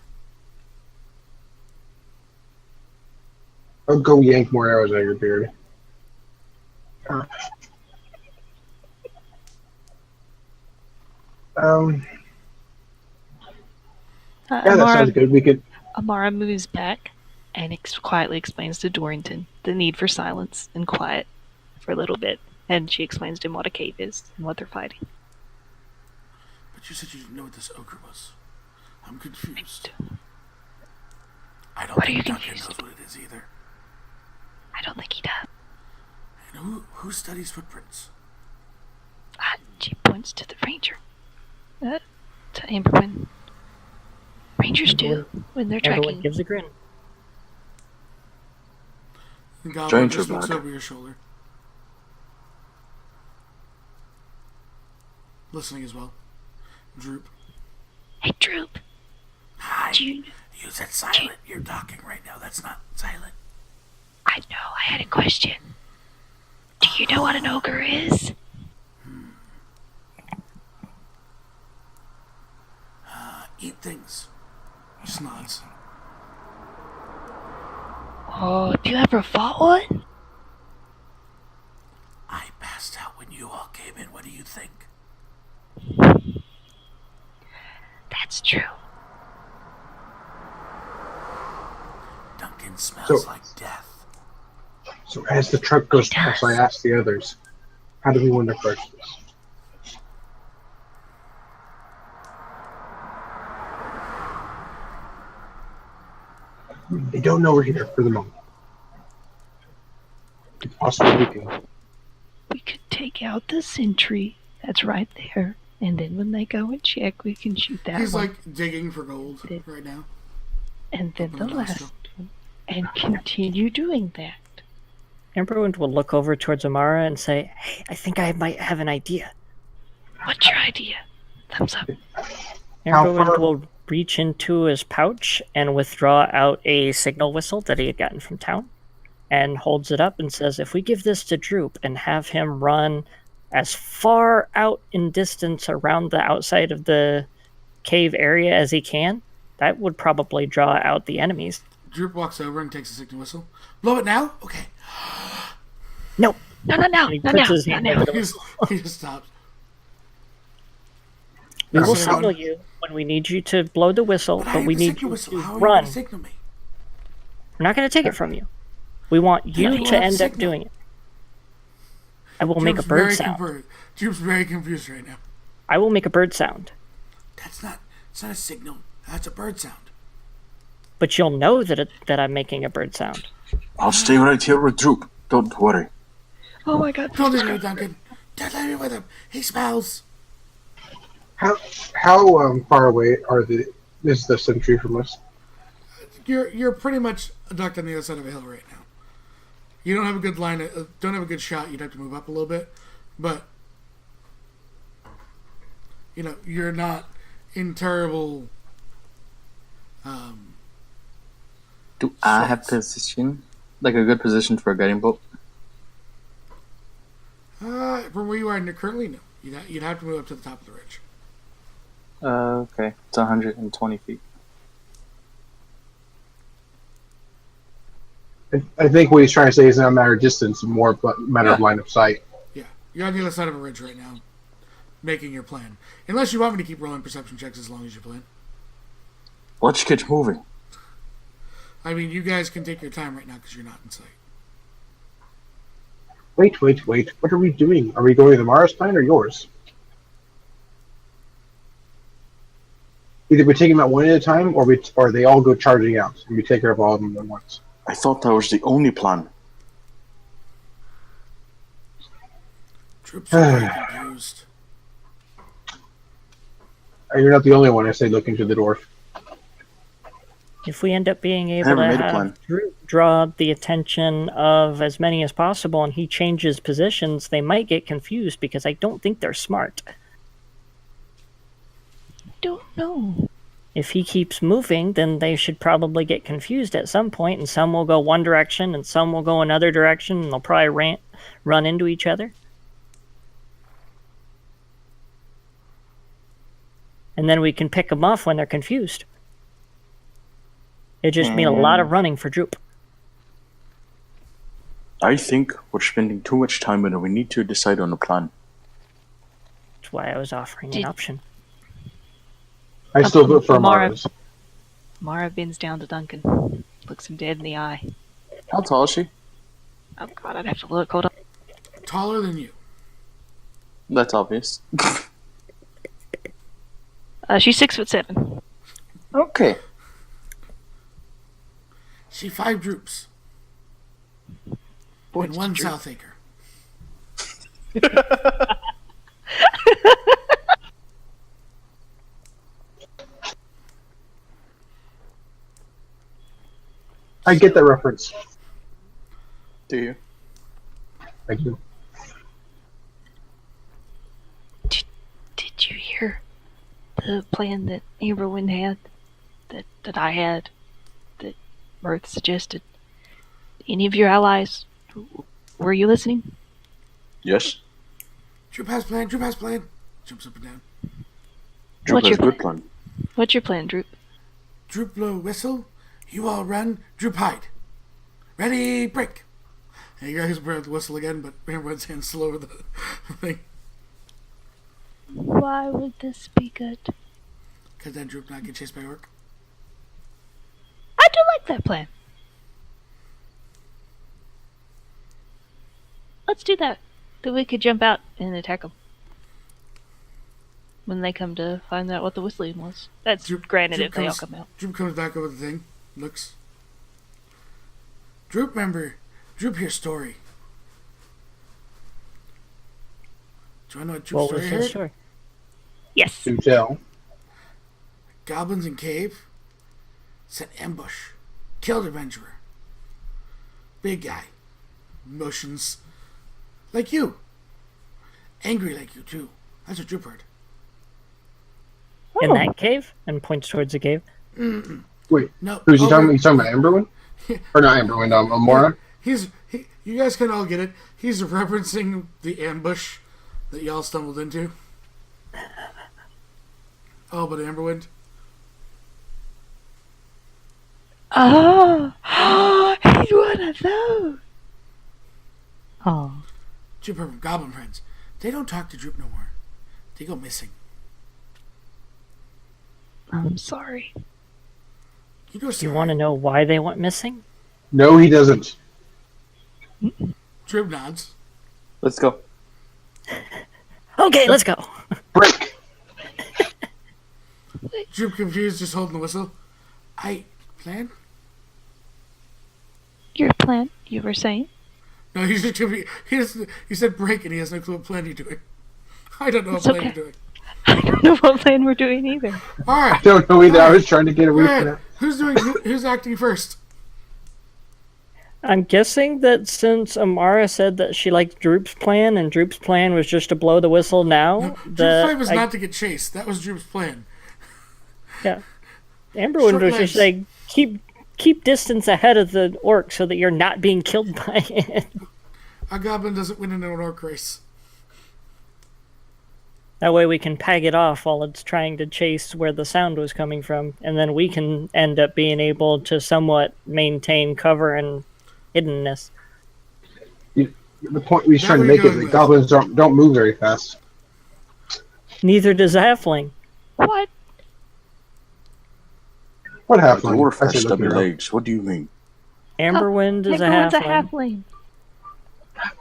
Speaker 3: I'll go yank more arrows out of your beard. Yeah, that sounds good. We could.
Speaker 4: Amara moves back and quietly explains to Dorrington the need for silence and quiet for a little bit. And she explains to him what a cave is and what they're fighting.
Speaker 1: But you said you didn't know what this ogre was. I'm confused. I don't
Speaker 4: What are
Speaker 1: think
Speaker 4: you
Speaker 1: Duncan
Speaker 4: confused
Speaker 1: knows what it is either.
Speaker 4: I don't think he does.
Speaker 1: And who studies footprints?
Speaker 4: She points to the ranger. To Amberwin. Rangers do when they're
Speaker 2: Amberwin
Speaker 4: trekking.
Speaker 2: gives a grin.
Speaker 1: The goblin
Speaker 5: Giant
Speaker 1: just
Speaker 5: your
Speaker 1: looks
Speaker 5: back.
Speaker 1: over your shoulder. Listening as well. Droop.
Speaker 4: Hey, Droop.
Speaker 1: Hi.
Speaker 4: Do you...
Speaker 1: You said silent. You're talking right now. That's not silent.
Speaker 4: I know, I had a question. Do you know what an ogre is?
Speaker 1: Eat things. Just nods.
Speaker 4: Oh, have you ever fought one?
Speaker 1: I passed out when you all came in. What do you think?
Speaker 4: That's true.
Speaker 1: Duncan smells
Speaker 3: So-
Speaker 1: like death.
Speaker 3: So as the truck goes past, I ask the others, "How do we want to approach this?" They don't know we're here for the moment. It's possible we can.
Speaker 4: We could take out the sentry that's right there, and then when they go and check, we can shoot that
Speaker 1: He's
Speaker 4: one.
Speaker 1: like digging for gold right now.
Speaker 4: And then the
Speaker 1: Open the
Speaker 4: last
Speaker 1: nostril.
Speaker 4: one. And continue doing that.
Speaker 2: Amberwin will look over towards Amara and say, "Hey, I think I might have an idea."
Speaker 4: What's your idea? Thumbs up.
Speaker 3: How
Speaker 2: Amberwin
Speaker 3: far-
Speaker 2: will reach into his pouch and withdraw out a signal whistle that he had gotten from town and holds it up and says, "If we give this to Droop and have him run as far out in distance around the outside of the cave area as he can, that would probably draw out the enemies."
Speaker 1: Droop walks over and takes a signal whistle. Blow it now? Okay.
Speaker 2: No.
Speaker 4: No,
Speaker 2: And he puts his hand over the whistle.
Speaker 1: He just stops.
Speaker 2: We will
Speaker 1: So-
Speaker 2: signal you when we need you to blow the whistle,
Speaker 1: But I
Speaker 2: but
Speaker 1: have
Speaker 2: we
Speaker 1: the
Speaker 2: need
Speaker 1: signal
Speaker 2: you
Speaker 1: whistle.
Speaker 2: to
Speaker 1: How are you
Speaker 2: run.
Speaker 1: going to signal me?
Speaker 2: We're not going to take it from you. We want you
Speaker 1: you
Speaker 2: to
Speaker 1: have
Speaker 2: end up
Speaker 1: signal.
Speaker 2: doing it. I will make a
Speaker 1: Droop's
Speaker 2: bird
Speaker 1: very
Speaker 2: sound.
Speaker 1: Droop's very confused right now.
Speaker 2: I will make a bird sound.
Speaker 1: It's not a signal. That's a bird sound.
Speaker 2: But you'll know that I'm making a bird sound.
Speaker 5: I'll stay right here with Droop. Don't worry.
Speaker 4: Oh my god.
Speaker 1: Don't leave me with Duncan. Don't leave me with him. He smells.
Speaker 3: How far away is the sentry from us?
Speaker 1: You're pretty much ducked on the other side of a hill right now. You don't have a good line. Don't have a good shot. You'd have to move up a little bit, but you're not in terrible.
Speaker 5: Do I have position? Like a good position for a guiding bolt?
Speaker 1: From where you are currently, no. You'd have to move up to the top of the ridge.
Speaker 5: Okay. It's 120 feet.
Speaker 3: I think what he's trying to say is not a matter of distance, more a matter of line of sight.
Speaker 1: Yeah, you're on the other side of a ridge right now, making your plan. Unless you want me to keep rolling perception checks as long as you plan.
Speaker 5: Let's get moving.
Speaker 1: I mean, you guys can take your time right now because you're not in sight.
Speaker 3: Wait. What are we doing? Are we going to Mara's plan or yours? Either we take them out one at a time, or they all go charging out, and we take care of all of them at once.
Speaker 5: I thought that was the only plan.
Speaker 1: Troops are very confused.
Speaker 3: You're not the only one. I say, look into the dwarf.
Speaker 2: If we end up being able
Speaker 5: never
Speaker 2: to
Speaker 5: made a
Speaker 2: have
Speaker 5: plan.
Speaker 2: Drew draw the attention of as many as possible and he changes positions, they might get confused because I don't think they're smart.
Speaker 4: Don't know.
Speaker 2: If he keeps moving, then they should probably get confused at some point, and some will go one direction and some will go another direction, and they'll probably run into each other. And then we can pick them off when they're confused. It just means a lot of running for Droop.
Speaker 5: I think we're spending too much time and we need to decide on a plan.
Speaker 2: That's why I was offering an option.
Speaker 3: I still vote for
Speaker 4: Mara.
Speaker 3: Mara's.
Speaker 4: Mara bends down to Duncan, looks him dead in the eye.
Speaker 5: How tall is she?
Speaker 4: Oh god, I'd have to look. Hold on.
Speaker 1: Taller than you.
Speaker 5: That's obvious.
Speaker 4: She's 6'7".
Speaker 5: Okay.
Speaker 1: See 5 droops. And 1 South Acre.
Speaker 3: I get that reference.
Speaker 5: Do you?
Speaker 3: I do.
Speaker 4: Did you hear the plan that Amberwind had? That I had? That Mirth suggested? Any of your allies? Were you listening?
Speaker 5: Yes.
Speaker 1: Droop has plan. Jumps up and down.
Speaker 5: Droop
Speaker 4: What's
Speaker 5: has
Speaker 4: your
Speaker 5: a good plan.
Speaker 4: What's your plan, Droop?
Speaker 1: Droop blow whistle. You all run. Droop hide. Ready, break. And you guys bring out the whistle again, but everyone's hands still over the thing.
Speaker 4: Why would this be good?
Speaker 1: Because then Droop not get chased by Orc.
Speaker 4: I do like that plan. Let's do that. Then we could jump out and attack them. When they come to find out what the whistling was. That's granted if they all come out.
Speaker 1: Droop comes back over the thing. Looks. Droop member. Droop hears story. Do you want to know what Droop's
Speaker 2: What
Speaker 1: story
Speaker 2: was
Speaker 1: heard?
Speaker 2: his story?
Speaker 4: Yes.
Speaker 3: Do tell.
Speaker 1: Goblins in cave. Set ambush. Killed adventurer. Big guy. Emotions. Like you. Angry like you too. That's what Droop heard.
Speaker 2: In that cave? And points towards the cave.
Speaker 3: Wait,
Speaker 1: No.
Speaker 3: who's he talking about? He's talking about Amberwind? Or not Amberwind, Mora?
Speaker 1: You guys can all get it. He's referencing the ambush that y'all stumbled into. Oh, but Amberwind.
Speaker 4: Oh, he's one of those. Oh.
Speaker 1: Droop from Goblin friends. They don't talk to Droop no more. They go missing.
Speaker 4: I'm sorry.
Speaker 1: You know,
Speaker 2: Do you want to know why they went missing?
Speaker 3: No, he doesn't.
Speaker 1: Droop nods.
Speaker 5: Let's go.
Speaker 2: Okay, let's go.
Speaker 3: Break!
Speaker 1: Droop confused, just holding the whistle. Plan?
Speaker 4: Your plan, you were saying?
Speaker 1: No, he's just he said break and he has no clue what plan you're doing. I don't know what
Speaker 4: It's
Speaker 1: plan
Speaker 4: okay.
Speaker 1: you're doing.
Speaker 4: I don't know what plan we're doing either.
Speaker 1: Alright.
Speaker 3: I don't know either. I was trying to get away from
Speaker 1: Alright.
Speaker 3: that.
Speaker 1: Who's acting first?
Speaker 2: I'm guessing that since Amara said that she liked Droop's plan, and Droop's plan was just to blow the whistle now,
Speaker 1: Droop's
Speaker 2: that
Speaker 1: plan was not to get chased. That was Droop's plan.
Speaker 2: yeah, Amberwind
Speaker 1: Short
Speaker 2: was just
Speaker 1: legs.
Speaker 2: like keep distance ahead of the orc so that you're not being killed by it.
Speaker 1: A goblin doesn't win in an orc race.
Speaker 2: That way we can peg it off while it's trying to chase where the sound was coming from, and then we can end up being able to somewhat maintain cover and hiddenness.
Speaker 3: The point he's
Speaker 1: That
Speaker 3: trying to
Speaker 1: way
Speaker 3: make
Speaker 1: you're
Speaker 3: is
Speaker 1: going
Speaker 3: that goblins don't move very fast.
Speaker 2: Neither does a halfling.
Speaker 4: What?
Speaker 3: What
Speaker 5: The
Speaker 3: happened?
Speaker 5: dwarf
Speaker 3: I
Speaker 5: has
Speaker 3: said, look
Speaker 5: stubby
Speaker 3: it up.
Speaker 5: legs. What do you mean?
Speaker 2: Amberwind is a
Speaker 4: Amberwind's
Speaker 2: halfling,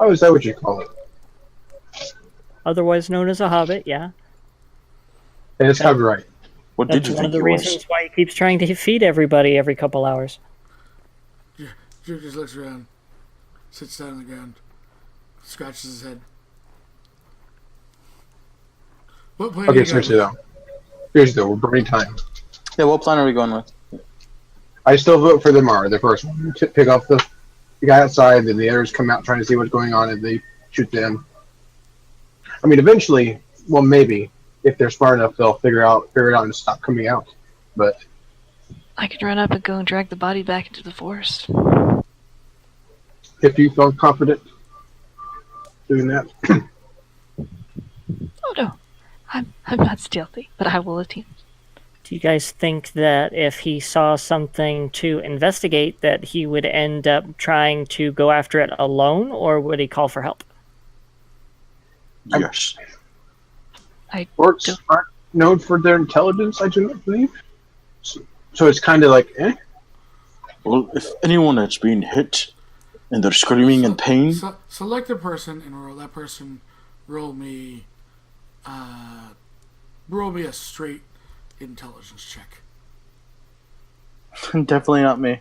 Speaker 3: Oh, is that what you call it?
Speaker 2: otherwise known as a hobbit, yeah.
Speaker 3: And it's copyright.
Speaker 5: What
Speaker 2: That's
Speaker 5: did you
Speaker 2: one of
Speaker 5: think
Speaker 2: the
Speaker 5: he
Speaker 2: reasons
Speaker 5: was?
Speaker 2: why he keeps trying to feed everybody every couple hours.
Speaker 1: Droop just looks around, sits down on the ground, scratches his head. What plan are
Speaker 3: Okay,
Speaker 1: you
Speaker 3: seriously
Speaker 1: going
Speaker 3: though. Seriously though, we're burning time.
Speaker 7: Yeah, what plan are we going with?
Speaker 3: I still vote for the Mara, the first one. Pick off the guy outside, then the others come out trying to see what's going on, and they shoot them. I mean, eventually, well, maybe if they're smart enough, they'll figure it out and stop coming out. But
Speaker 4: I could run up and go and drag the body back into the forest.
Speaker 3: if you feel confident doing that,
Speaker 4: Oh no, I'm not stealthy, but I will attempt.
Speaker 2: Do you guys think that if he saw something to investigate, that he would end up trying to go after it alone, or would he call for help?
Speaker 5: Yes.
Speaker 3: orcs aren't known for their intelligence. I do not believe. So it's kind of like,
Speaker 5: Well, if anyone that's being hit and they're screaming in pain,
Speaker 1: select a person and roll that person. Roll me a straight intelligence check.
Speaker 7: Definitely not me.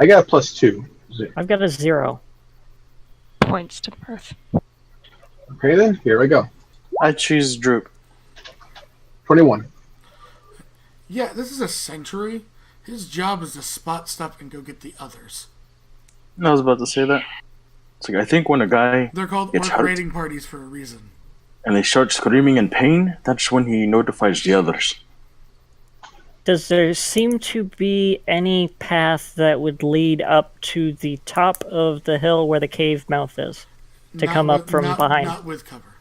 Speaker 3: I got a +2.
Speaker 2: I've got a 0.
Speaker 4: Points to Mirth.
Speaker 3: Okay, then here we go.
Speaker 7: I choose Droop.
Speaker 3: 21.
Speaker 1: Yeah, this is a sanctuary. His job is to spot stuff and go get the others.
Speaker 7: I was about to say that.
Speaker 5: it's like I think when a guy
Speaker 1: They're called
Speaker 5: It's
Speaker 1: orc
Speaker 5: hurt.
Speaker 1: raiding parties for a reason.
Speaker 5: and they start screaming in pain, that's when he notifies the others.
Speaker 2: Does there seem to be any path that would lead up to the top of the hill where the cave mouth is? To come up from behind.
Speaker 1: Not with cover.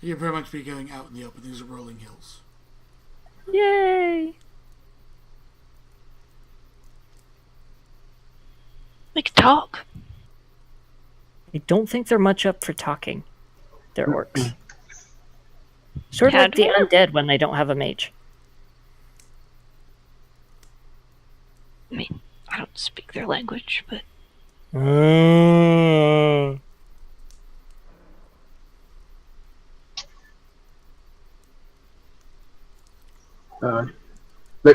Speaker 1: You can pretty much be going out in the open. These are rolling hills.
Speaker 2: Yay!
Speaker 4: We can talk.
Speaker 2: I don't think they're much up for talking. They're orcs. Sort of
Speaker 4: How
Speaker 2: like
Speaker 4: do
Speaker 2: the
Speaker 4: we know?
Speaker 2: undead when they don't have a mage.
Speaker 4: I mean, I don't speak their language, but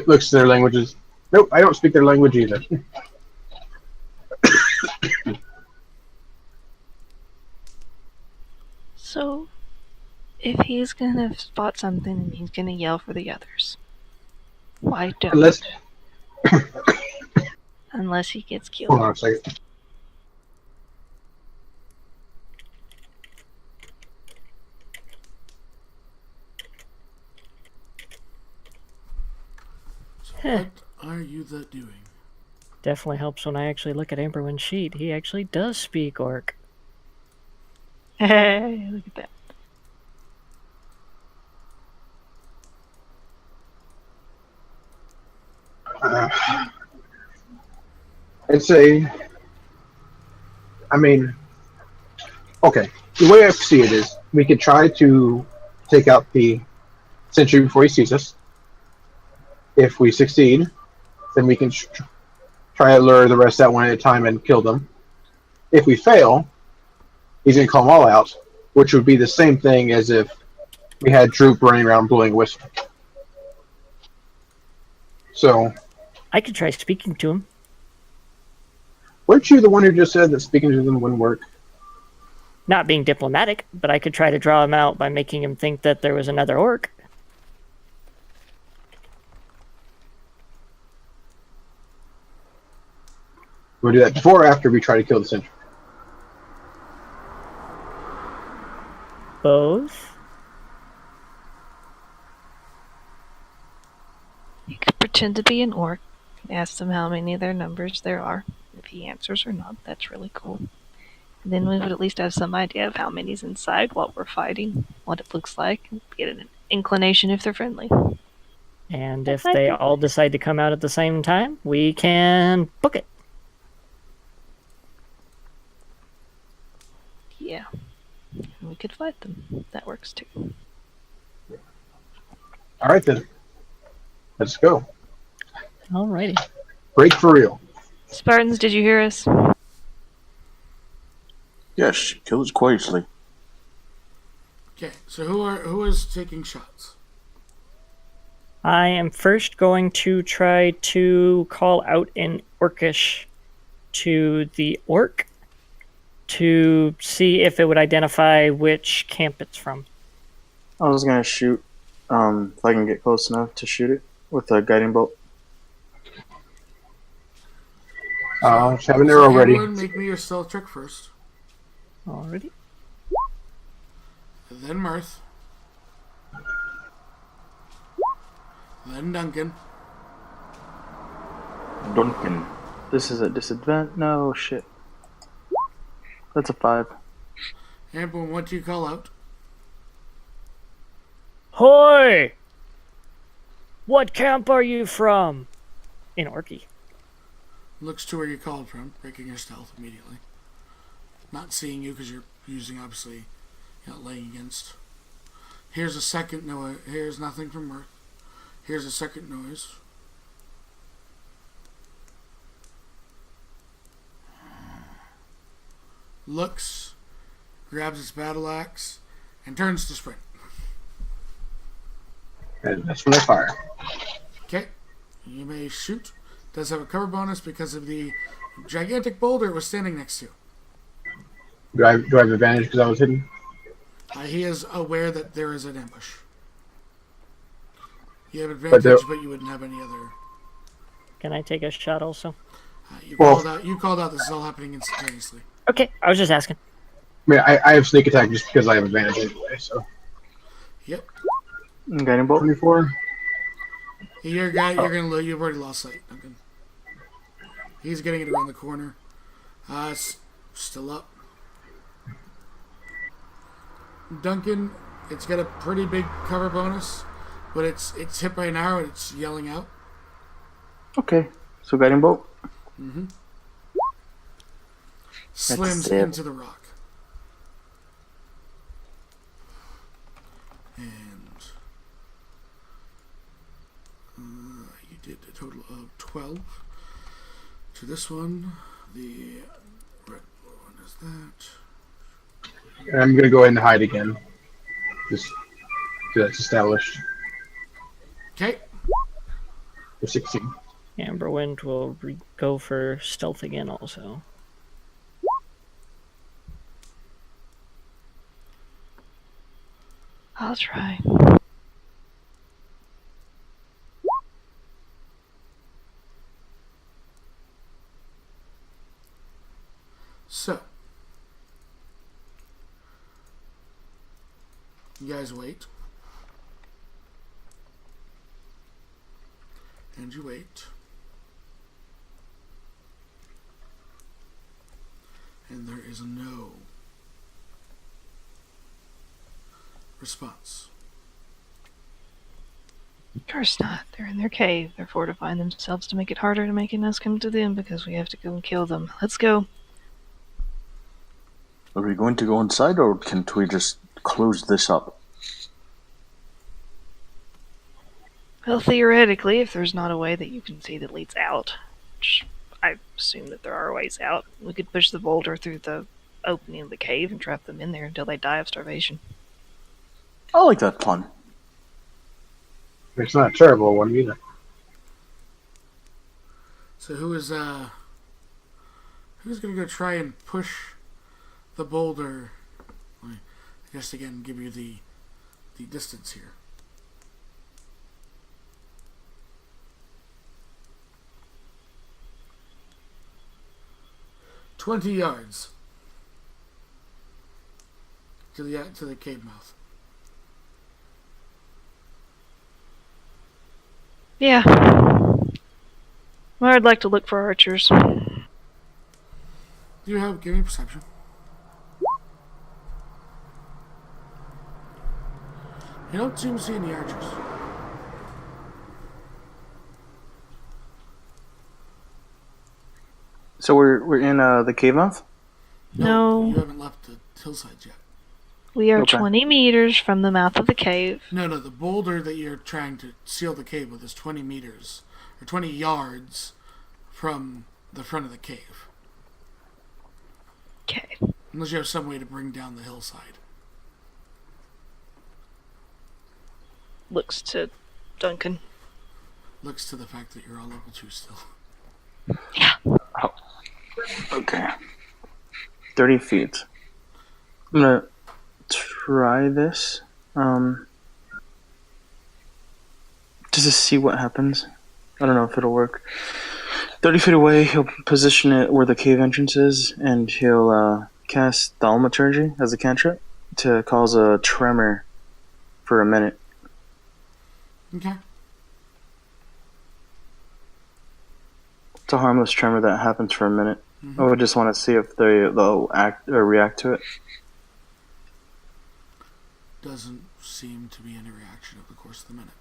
Speaker 3: Looks to their languages. Nope, I don't speak their language either.
Speaker 4: so if he's gonna spot something and he's gonna yell for the others, why don't?
Speaker 3: Unless,
Speaker 4: Unless he gets killed.
Speaker 3: hold on a second.
Speaker 1: So what are you doing?
Speaker 2: Definitely helps when I actually look at Amberwind's sheet. He actually does speak orc.
Speaker 4: Hey, look at that.
Speaker 3: I'd say, I mean, okay. The way I see it is, we could try to take out the sentry before he sees us. If we succeed, then we can try to lure the rest out one at a time and kill them. If we fail, he's going to call them all out, which would be the same thing as if we had Droop running around blowing a whistle. So,
Speaker 2: I could try speaking to him.
Speaker 3: weren't you the one who just said that speaking to them wouldn't work?
Speaker 2: Not being diplomatic, but I could try to draw him out by making him think that there was another orc.
Speaker 3: we do that before or after we try to kill the sentry?
Speaker 2: Both.
Speaker 4: You could pretend to be an orc, ask them how many of their numbers there are. If he answers or not, that's really cool. And then we would at least have some idea of how many's inside, what we're fighting, what it looks like, and get an inclination if they're friendly.
Speaker 2: And if they all decide to come out at the same time, we can book it.
Speaker 4: Yeah. And we could fight them. That works too.
Speaker 3: All right, then. Let's go.
Speaker 2: Alrighty.
Speaker 3: Break for real.
Speaker 4: Spartans, did you hear us?
Speaker 5: Yes, kill it quietly.
Speaker 1: Okay, so who is taking shots?
Speaker 2: I am first going to try to call out in Orcish to the orc to see if it would identify which camp it's from.
Speaker 7: I was gonna shoot, if I can get close enough to shoot it with a guiding bolt.
Speaker 3: Just have an arrow ready.
Speaker 1: Everyone make me your stealth check first.
Speaker 2: Alrighty.
Speaker 1: Then Mirth. Then Duncan.
Speaker 5: Duncan.
Speaker 7: This is a disadvantage. No shit. That's a 5.
Speaker 1: Everyone, what do you call out?
Speaker 2: Hoy! What camp are you from? In Orky.
Speaker 1: Looks to where you called from, breaking your stealth immediately. Not seeing you because you're using, obviously, laying against. Here's a second noise. Here's nothing from Mirth. Here's a second noise. Looks, grabs its battle axe, and turns to sprint.
Speaker 3: And that's when I fire.
Speaker 1: Okay, you may shoot. Does have a cover bonus because of the gigantic boulder it was standing next to.
Speaker 3: Do I have advantage because I was hidden?
Speaker 1: He is aware that there is an ambush. You have advantage, but you wouldn't have any other.
Speaker 2: Can I take a shot also?
Speaker 1: You called out. This is all happening instantaneously.
Speaker 2: Okay, I was just asking.
Speaker 3: I mean, I have sneak attack just because I have advantage anyway, so.
Speaker 1: Yep.
Speaker 7: Guiding bolt.
Speaker 3: 24.
Speaker 1: You're gonna lose. You've already lost sight, Duncan. He's getting it around the corner. It's still up. Duncan, it's got a pretty big cover bonus, but it's hit by an arrow and it's yelling out.
Speaker 7: Okay, so guiding bolt.
Speaker 1: Slams
Speaker 7: it.
Speaker 1: into the rock. And you did a total of 12. To this one, the red one is that.
Speaker 3: And I'm going to go ahead and hide again. Just so that's established.
Speaker 1: Okay.
Speaker 3: For 16.
Speaker 2: Amberwind will go for stealth again also.
Speaker 4: I'll try.
Speaker 1: So, you guys wait. And you wait. And there is no response.
Speaker 4: Of course not. They're in their cave. They're fortifying themselves to make it harder to making us come to them because we have to go and kill them. Let's go.
Speaker 5: Are we going to go inside, or can't we just close this up?
Speaker 4: Well, theoretically, if there's not a way that you can see that leads out, which I assume that there are ways out, we could push the boulder through the opening of the cave and trap them in there until they die of starvation.
Speaker 5: I like that plan.
Speaker 3: It's not a terrible one either.
Speaker 1: So who's gonna go try and push the boulder? I guess again give you the distance here. 20 yards to the cave mouth.
Speaker 4: Yeah. Well, I'd like to look for archers.
Speaker 1: Give me perception. You don't seem to see any archers.
Speaker 7: So we're in the cave mouth?
Speaker 4: No.
Speaker 1: You haven't left the hillside yet.
Speaker 4: We are
Speaker 7: Okay.
Speaker 4: 20 meters from the mouth of the cave.
Speaker 1: No, the boulder that you're trying to seal the cave with is 20 meters, or 20 yards from the front of the cave.
Speaker 4: Okay.
Speaker 1: Unless you have some way to bring down the hillside.
Speaker 4: Looks to Duncan.
Speaker 1: Looks to the fact that you're all level 2 still.
Speaker 7: Okay. 30 feet. I'm gonna try this. Just to see what happens. I don't know if it'll work. 30 feet away, he'll position it where the cave entrance is, and he'll cast Thaumaturgy as a cantrip to cause a tremor for a minute.
Speaker 1: Okay.
Speaker 7: It's a harmless tremor that happens for a minute. I would just want to see if they'll act or react to it.
Speaker 1: Doesn't seem to be any reaction over the course of the minute.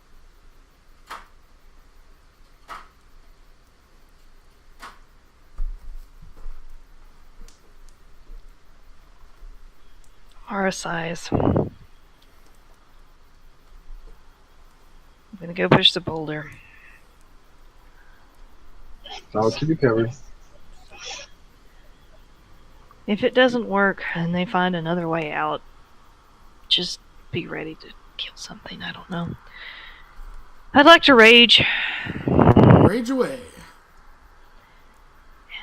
Speaker 4: Our size. I'm gonna go push the boulder.
Speaker 3: I'll keep you covered.
Speaker 4: If it doesn't work and they find another way out, just be ready to kill something. I don't know. I'd like to rage.
Speaker 1: Rage away.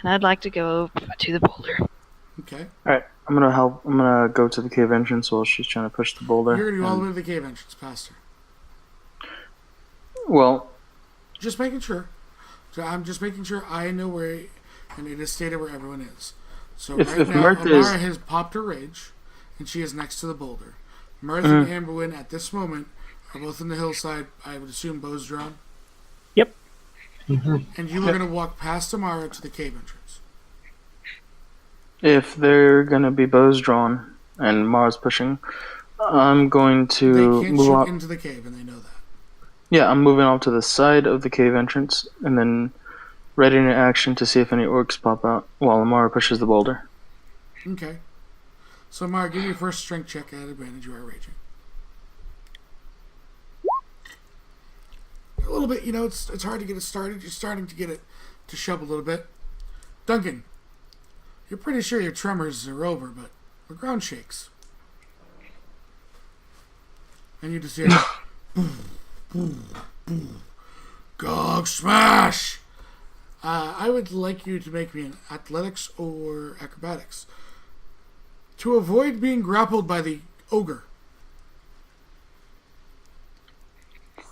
Speaker 4: And I'd like to go to the boulder.
Speaker 1: Okay.
Speaker 7: Alright, I'm gonna help. I'm gonna go to the cave entrance while she's trying to push the boulder.
Speaker 1: You're going to go all the way to the cave entrance past her.
Speaker 7: Well,
Speaker 1: Just making sure. So I'm just making sure I know where, and it is stated where everyone is. So
Speaker 7: If
Speaker 1: right now,
Speaker 7: Mirth
Speaker 1: Amara
Speaker 7: is-
Speaker 1: has popped her rage, and she is next to the boulder. Mirth and Amberwyn at this moment are both in the hillside. I would assume bows drawn.
Speaker 2: Yep.
Speaker 1: And you are going to walk past Amara to the cave entrance.
Speaker 7: if they're gonna be bows drawn and Mars pushing, I'm going
Speaker 1: They
Speaker 7: to
Speaker 1: can't
Speaker 7: move
Speaker 1: shoot
Speaker 7: up.
Speaker 1: into the cave, and they know that.
Speaker 7: Yeah, I'm moving off to the side of the cave entrance and then ready in action to see if any orcs pop out while Amara pushes the boulder.
Speaker 1: Okay. So Amara, give me your first strength check at advantage. You are raging. A little bit, it's hard to get it started. You're starting to get it to shove a little bit. Duncan, you're pretty sure your tremors are over, but the ground shakes. And you just hear boom, boom, boom. Gog smash! I would like you to make me an athletics or acrobatics to avoid being grappled by the ogre.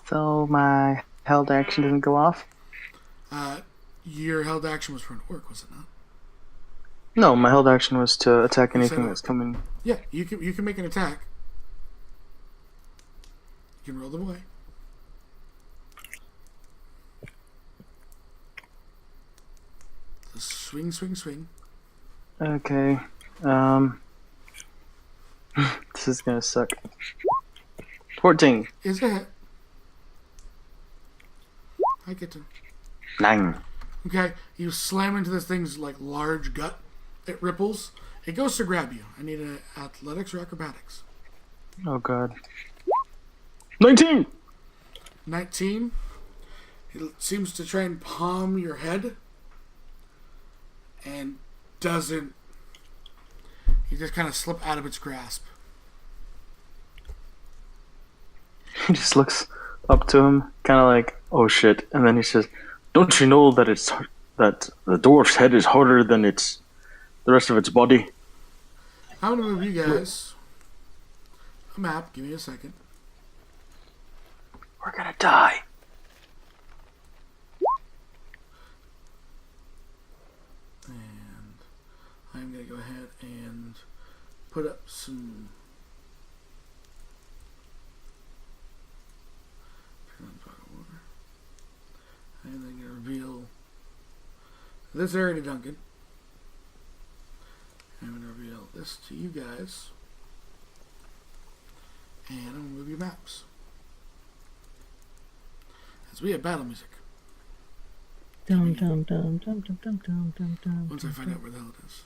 Speaker 7: So my held action didn't go off?
Speaker 1: Your held action was for an orc, was it not?
Speaker 7: No, my held action was to attack
Speaker 1: You said
Speaker 7: anything
Speaker 1: orc.
Speaker 7: that's coming.
Speaker 1: Yeah, you can make an attack. You can roll them away. Swing, swing, swing.
Speaker 7: Okay. This is gonna suck. 14.
Speaker 1: Is a hit. I get to.
Speaker 7: 9.
Speaker 1: Okay, you slam into this thing's like large gut. It ripples. It goes to grab you. I need an athletics or acrobatics.
Speaker 7: Oh god. 19!
Speaker 1: 19. It seems to try and palm your head. And doesn't. You just kind of slip out of its grasp.
Speaker 7: He just looks up to him, kind of like, oh shit. And then he says, don't you know that that the dwarf's head is harder than the rest of its body?
Speaker 1: I'm going to move you guys a map. Give me a second.
Speaker 7: We're gonna die.
Speaker 1: And I'm going to go ahead and put up some... Turn on bottle water. And then going to reveal this area to Duncan. I'm going to reveal this to you guys. And I'm going to move your maps. As we have battle music.
Speaker 2: Dum dum dum dum dum dum dum dum dum.
Speaker 1: Once I find out where the hell it is.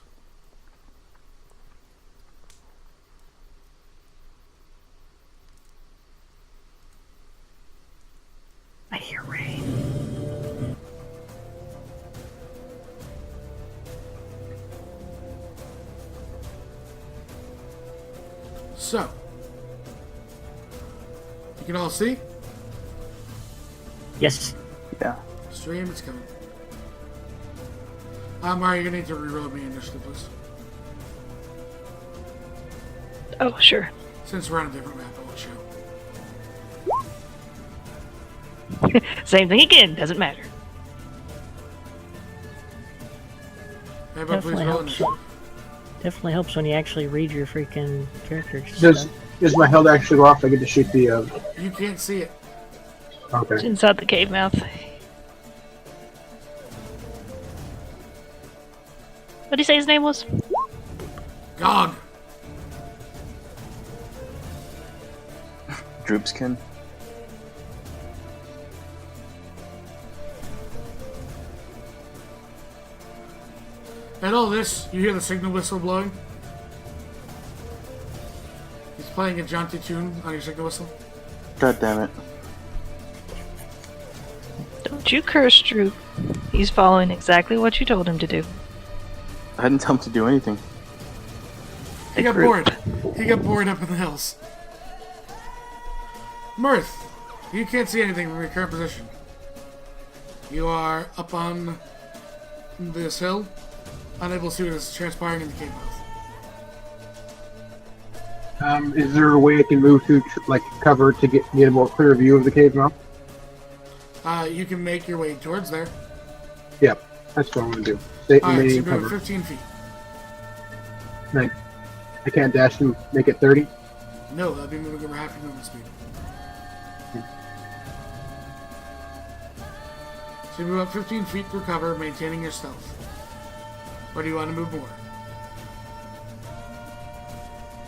Speaker 2: I hear rain.
Speaker 1: So, you can all see?
Speaker 2: Yes.
Speaker 7: Yeah.
Speaker 1: Stream, it's coming. Mario, you're gonna need to reroll me initiative, please.
Speaker 4: Oh, sure.
Speaker 1: Since we're on a different map, I'll show.
Speaker 4: Same thing again. Doesn't matter.
Speaker 1: Everybody please
Speaker 2: Definitely
Speaker 1: roll
Speaker 2: helps.
Speaker 1: initiative.
Speaker 2: Definitely helps when you actually read your freaking characters.
Speaker 3: Does my hilt actually go off? I get to shoot the.
Speaker 1: You can't see it.
Speaker 4: It's
Speaker 3: Okay.
Speaker 4: inside the cave mouth. What did he say his name was?
Speaker 1: Gog!
Speaker 7: Droopskin.
Speaker 1: And all this, you hear the signal whistle blowing? He's playing a jaunty tune on your signal whistle.
Speaker 7: God damn it.
Speaker 4: Don't you curse, Drew. He's following exactly what you told him to do.
Speaker 7: I hadn't told him to do anything.
Speaker 1: He got
Speaker 4: group.
Speaker 1: bored. He got bored up in the hills. Mirth, you can't see anything from your current position. You are up on this hill, unable to see what is transpiring in the cave mouth.
Speaker 3: Is there a way I can move to like cover to get a more clear view of the cave mouth?
Speaker 1: You can make your way towards there.
Speaker 3: Yep, that's what I'm gonna do. Stay
Speaker 1: Alright, so
Speaker 3: remain
Speaker 1: you're moving
Speaker 3: cover.
Speaker 1: 15 feet.
Speaker 3: I can't dash and make it 30.
Speaker 1: No, that'd be moving over half your movement speed. So you move up 15 feet through cover, maintaining your stealth. Or do you want to move more?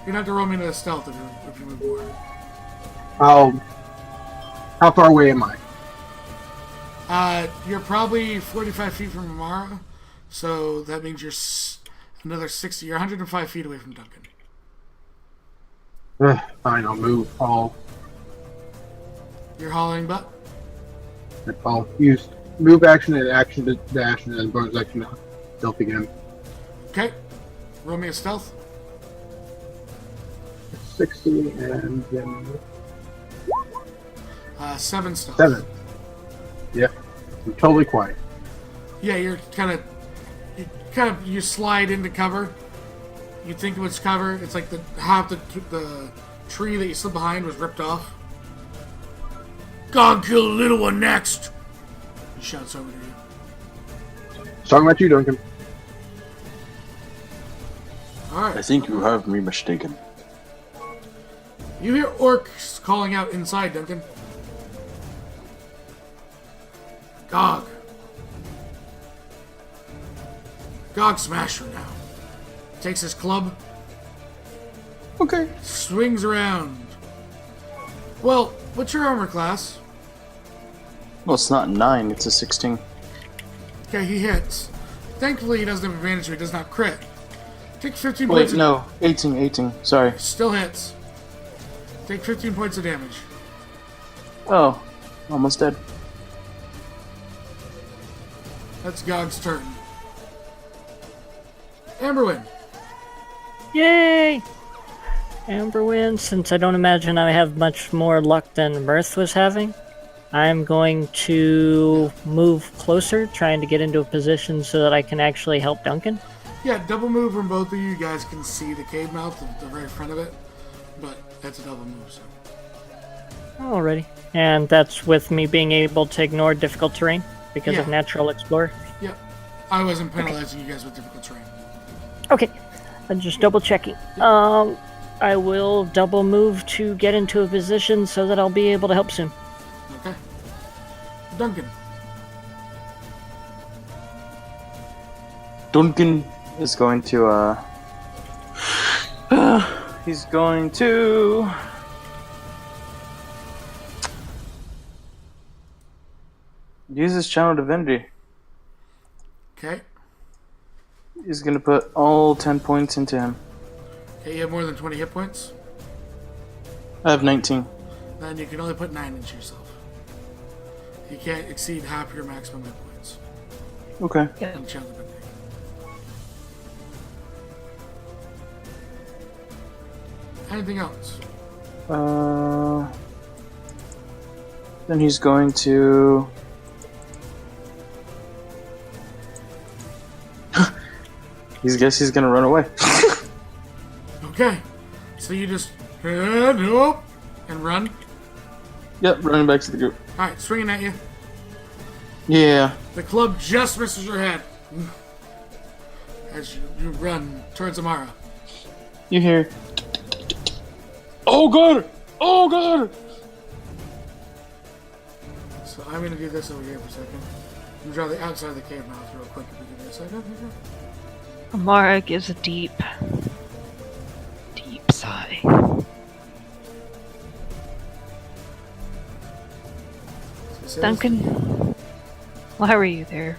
Speaker 1: You're not to roll me into stealth if you move more.
Speaker 3: How far away am I?
Speaker 1: You're probably 45 feet from Amara, so that means you're another 60. You're 105 feet away from Duncan.
Speaker 3: Fine, I'll move.
Speaker 1: You're hauling butt?
Speaker 3: I'll use move action and action to dash, and then bonus action to stealth again.
Speaker 1: Okay. Roll me a stealth.
Speaker 3: 60 and then
Speaker 1: 7 stealth.
Speaker 3: 7. Yep, I'm totally quiet.
Speaker 1: Yeah, you're you slide into cover. You think it was cover. It's like half the tree that you slid behind was ripped off. God, kill the little one next. He shouts over to you.
Speaker 3: Talking about you, Duncan.
Speaker 1: All
Speaker 5: I
Speaker 1: right.
Speaker 5: think you have me mistaken.
Speaker 1: You hear orcs calling out inside, Duncan. Gog. Gog Smasher now. Takes his club.
Speaker 7: Okay.
Speaker 1: Swings around. Well, what's your armor class?
Speaker 7: Well, it's not 9, it's a 16.
Speaker 1: Okay, he hits. Thankfully, he doesn't have advantage, so he does not crit. Take 15 points
Speaker 7: Wait, no. 18. Sorry.
Speaker 1: Still hits. Take 15 points of damage.
Speaker 7: Oh. Almost dead.
Speaker 1: That's Gog's turn. Amberwyn.
Speaker 2: Yay! Amberwyn, since I don't imagine I have much more luck than Mirth was having, I'm going to move closer, trying to get into a position so that I can actually help Duncan.
Speaker 1: Yeah, double move when both of you guys can see the cave mouth, the very front of it. But that's a double move, so.
Speaker 2: Alrighty. And that's with me being able to ignore difficult terrain because of
Speaker 1: Yeah.
Speaker 2: Natural Explorer.
Speaker 1: Yep. I wasn't penalizing you guys with difficult terrain.
Speaker 2: Okay, I'm just double checking. I will double move to get into a position so that I'll be able to help soon.
Speaker 1: Okay. Duncan.
Speaker 7: Duncan is going to, he's going to... use his channel divinity.
Speaker 1: Okay.
Speaker 7: He's going to put all 10 points into him.
Speaker 1: Okay, you have more than 20 hit points.
Speaker 7: I have 19.
Speaker 1: Then you can only put 9 into yourself. You can't exceed half your maximum hit points.
Speaker 7: Okay.
Speaker 1: On channel divinity. Anything else?
Speaker 7: Then he's going to... guess he's gonna run away.
Speaker 1: Okay. So you just nope and run.
Speaker 7: Yep, running back to the group.
Speaker 1: Alright, swinging at you.
Speaker 7: Yeah.
Speaker 1: The club just misses your head. As you run towards Amara.
Speaker 7: You hear... Oh god! Oh god!
Speaker 1: So I'm gonna do this over here for a second. I'm gonna draw the outside of the cave mouth real quick if you give me a second.
Speaker 4: Amara gives a deep sigh. Duncan, why were you there?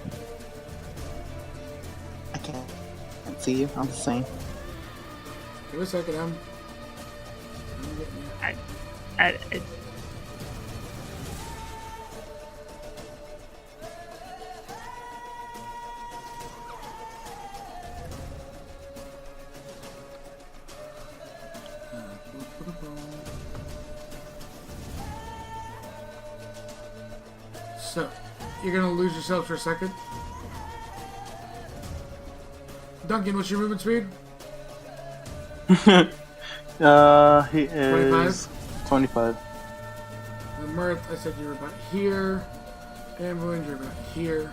Speaker 8: I can't see you. I'm the same.
Speaker 1: Give me a second, I'm getting you. So, you're gonna lose yourself for a second. Duncan, what's your movement speed?
Speaker 7: He is 25.
Speaker 1: And Mirth, I said you were about here. Amboin, you're about here.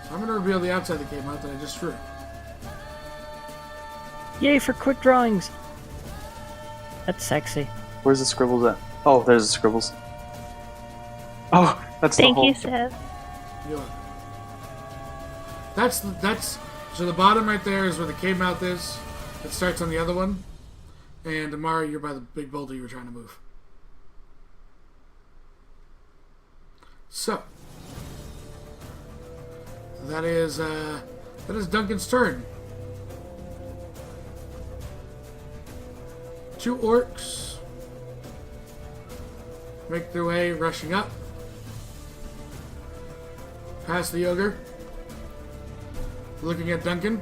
Speaker 1: So I'm gonna reveal the outside of the cave mouth that I just drew.
Speaker 2: Yay for quick drawings. That's sexy.
Speaker 7: Where's the scribbles at? Oh, there's the scribbles. Oh, that's the
Speaker 4: Thank
Speaker 7: whole...
Speaker 4: you, Seth.
Speaker 1: You're welcome. That's so the bottom right there is where the cave mouth is. It starts on the other one. And Amara, you're by the big boulder you were trying to move. So that is Duncan's turn. 2 orcs make their way rushing up. Past the ogre. Looking at Duncan.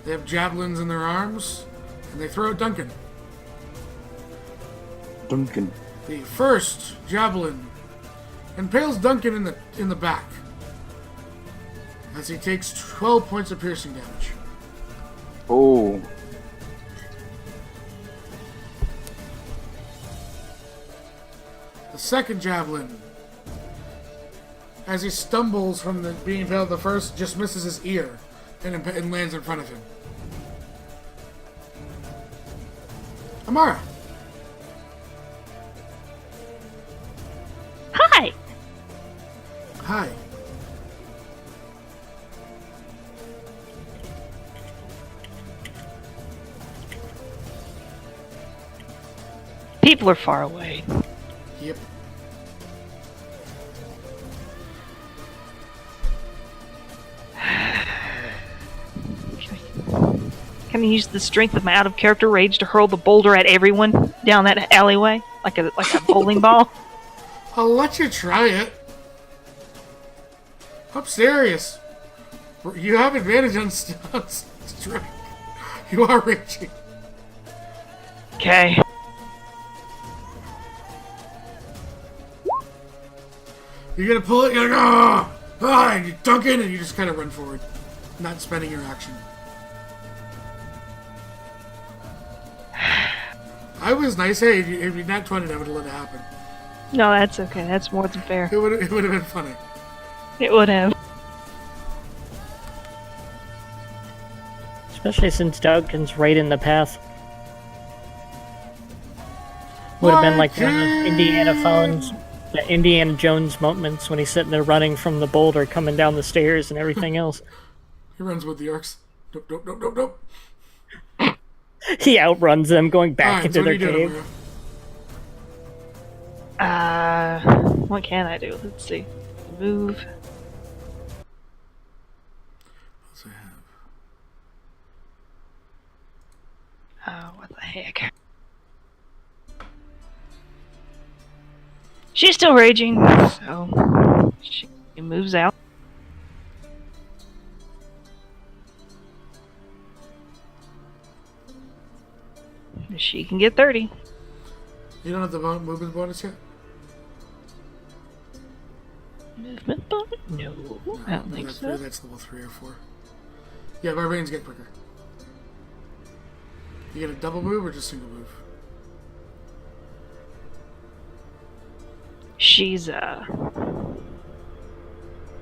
Speaker 1: They have javelins in their arms. And they throw at Duncan.
Speaker 7: Duncan.
Speaker 1: The first javelin impales Duncan in the back. As he takes 12 points of piercing damage.
Speaker 7: Oh.
Speaker 1: The second javelin, as he stumbles from being impaled, the first just misses his ear and lands in front of him. Amara.
Speaker 4: Hi!
Speaker 1: Hi.
Speaker 4: People are far away.
Speaker 1: Yep.
Speaker 4: Can I use the strength of my out of character rage to hurl the boulder at everyone down that alleyway? Like a bowling ball?
Speaker 1: I'll let you try it. I'm serious. You have advantage on strike. You are raging.
Speaker 4: Okay.
Speaker 1: You're gonna pull it, you're like, ah, and you dunk in, and you just kind of run forward, not spending your action. I was nice. Hey, if you're not 20, I would have let it happen.
Speaker 4: No, that's okay. That's more than fair.
Speaker 1: It would have been funny.
Speaker 4: It would have.
Speaker 2: Especially since Duncan's right in the path. Would have been like one of those Indiana Jones moments when he's sitting there running from the boulder, coming down the stairs and everything else.
Speaker 1: He runs with the orcs. Nope.
Speaker 2: He outruns them, going back into their cave.
Speaker 4: What can I do? Let's see. Move.
Speaker 1: What's I have?
Speaker 4: Oh, what the heck? She's still raging, so she moves out. She can get 30.
Speaker 1: You don't have the movement bonus yet?
Speaker 4: Movement bonus? No, I don't think so.
Speaker 1: That's level 3 or 4. Yeah, barbarians get quicker. You get a double move or just single move?
Speaker 4: She's, well,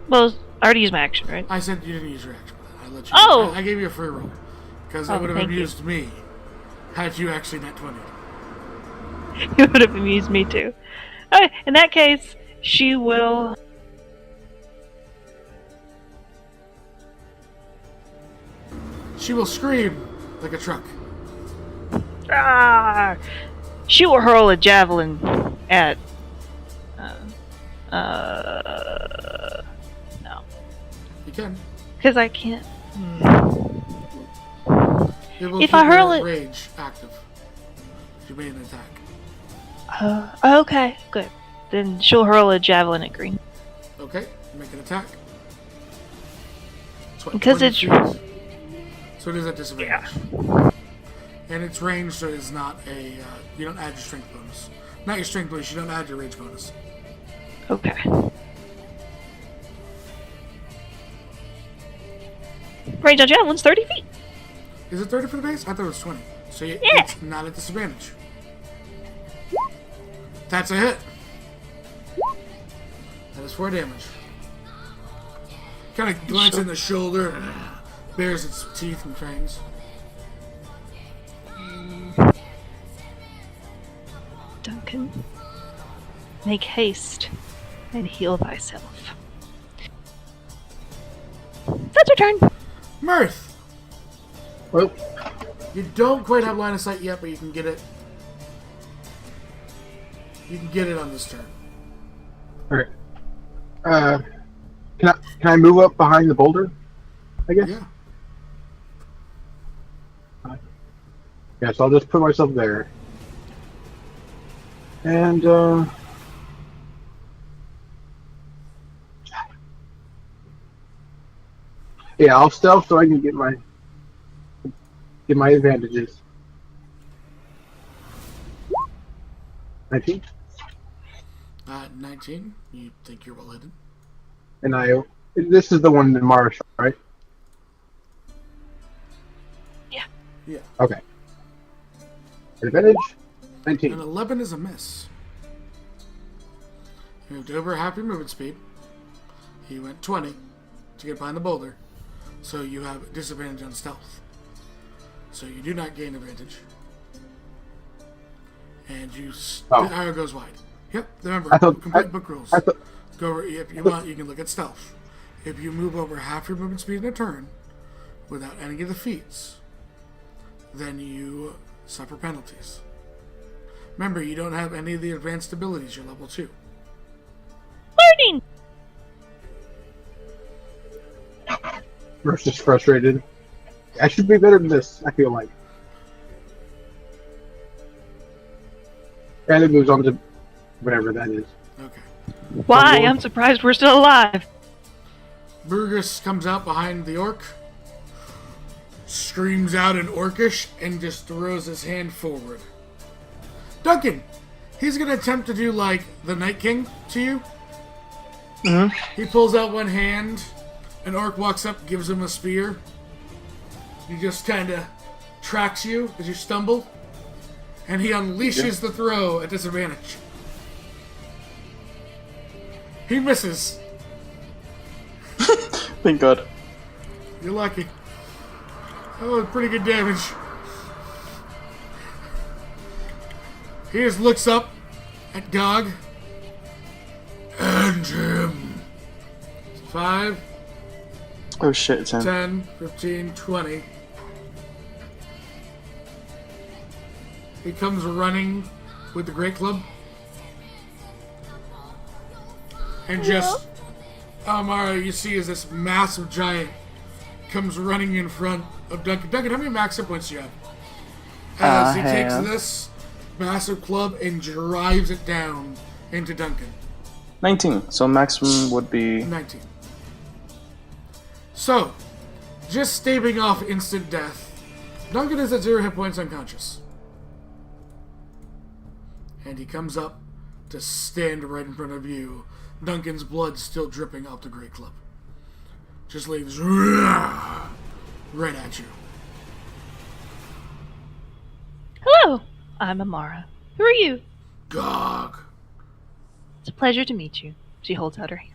Speaker 4: I already used my action, right?
Speaker 1: I said you didn't use your action. I let you.
Speaker 4: Oh!
Speaker 1: I gave you a free roll. Because it would have amused me had you actually net 20.
Speaker 4: It would have amused me too. Alright, in that case, she will...
Speaker 1: She will scream like a truck.
Speaker 4: Ah! She will hurl a javelin at... no.
Speaker 1: You can.
Speaker 4: Because I can't...
Speaker 1: It will
Speaker 4: if
Speaker 1: keep
Speaker 4: I hurl
Speaker 1: your
Speaker 4: it...
Speaker 1: rage active. If you made an attack.
Speaker 4: Okay, good. Then she'll hurl a javelin at Green.
Speaker 1: Okay, make an attack.
Speaker 4: Because it's...
Speaker 1: So it is at disadvantage. And its range, so it's not a... you don't add your strength bonus. Not your strength bonus, you don't add your rage bonus.
Speaker 4: Okay. Range on javelin's 30 feet.
Speaker 1: Is it 30 for the base? I thought it was 20. So
Speaker 4: Yeah.
Speaker 1: it's not at disadvantage. That's a hit. That is 4 damage. Kind of glances in the shoulder, bares its teeth and fangs.
Speaker 4: Duncan, make haste and heal thyself. That's your turn.
Speaker 1: Mirth!
Speaker 3: Well,
Speaker 1: You don't quite have line of sight yet, but you can get it. You can get it on this turn.
Speaker 3: alright. Can I move up behind the boulder? I guess?
Speaker 1: Yeah.
Speaker 3: Yeah, so I'll just put myself there. And, yeah, I'll stealth so I can get my advantages. 19.
Speaker 1: 19. You think you're well hidden?
Speaker 3: And this is the one in Marsh, right?
Speaker 1: Yeah.
Speaker 3: Okay. Advantage? 19.
Speaker 1: An 11 is a miss. You moved over half your movement speed. He went 20 to get behind the boulder. So you have disadvantage on stealth. So you do not gain advantage. And the arrow goes wide. Yep, remember, complete book rules. Go over, if you want, you can look at stealth. If you move over half your movement speed in a turn, without any of the feats, then you suffer penalties. Remember, you don't have any of the advanced abilities. You're level 2.
Speaker 4: Learning!
Speaker 3: Mercer's frustrated. I should be better than this, I feel like. And it moves on to whatever that is.
Speaker 1: Okay.
Speaker 4: Why? I'm surprised we're still alive.
Speaker 1: Burgess comes out behind the orc, screams out in Orcish, and just throws his hand forward. Duncan! He's gonna attempt to do like the Night King to you.
Speaker 7: Mm-hmm.
Speaker 1: He pulls out one hand, an orc walks up, gives him a spear. He just kinda tracks you as you stumble, and he unleashes the throw at disadvantage. He misses.
Speaker 7: Thank God.
Speaker 1: You're lucky. Oh, pretty good damage. He just looks up at Gog. And him. 5,
Speaker 7: Oh shit, 10.
Speaker 1: 10, 15, 20. He comes running with the Great Club. And just, Amara, you see as this massive giant comes running in front of Duncan. Duncan, how many max hit points do you have? As he takes
Speaker 7: have-
Speaker 1: this massive club and drives it down into Duncan.
Speaker 7: 19. So maximum would be
Speaker 1: 19. So, just staving off instant death, Duncan is at 0 hit points unconscious. And he comes up to stand right in front of you. Duncan's blood still dripping off the Great Club. Just leaves right at you.
Speaker 4: Hello, I'm Amara. Who are you?
Speaker 1: Gog.
Speaker 4: It's a pleasure to meet you. She holds out her hand.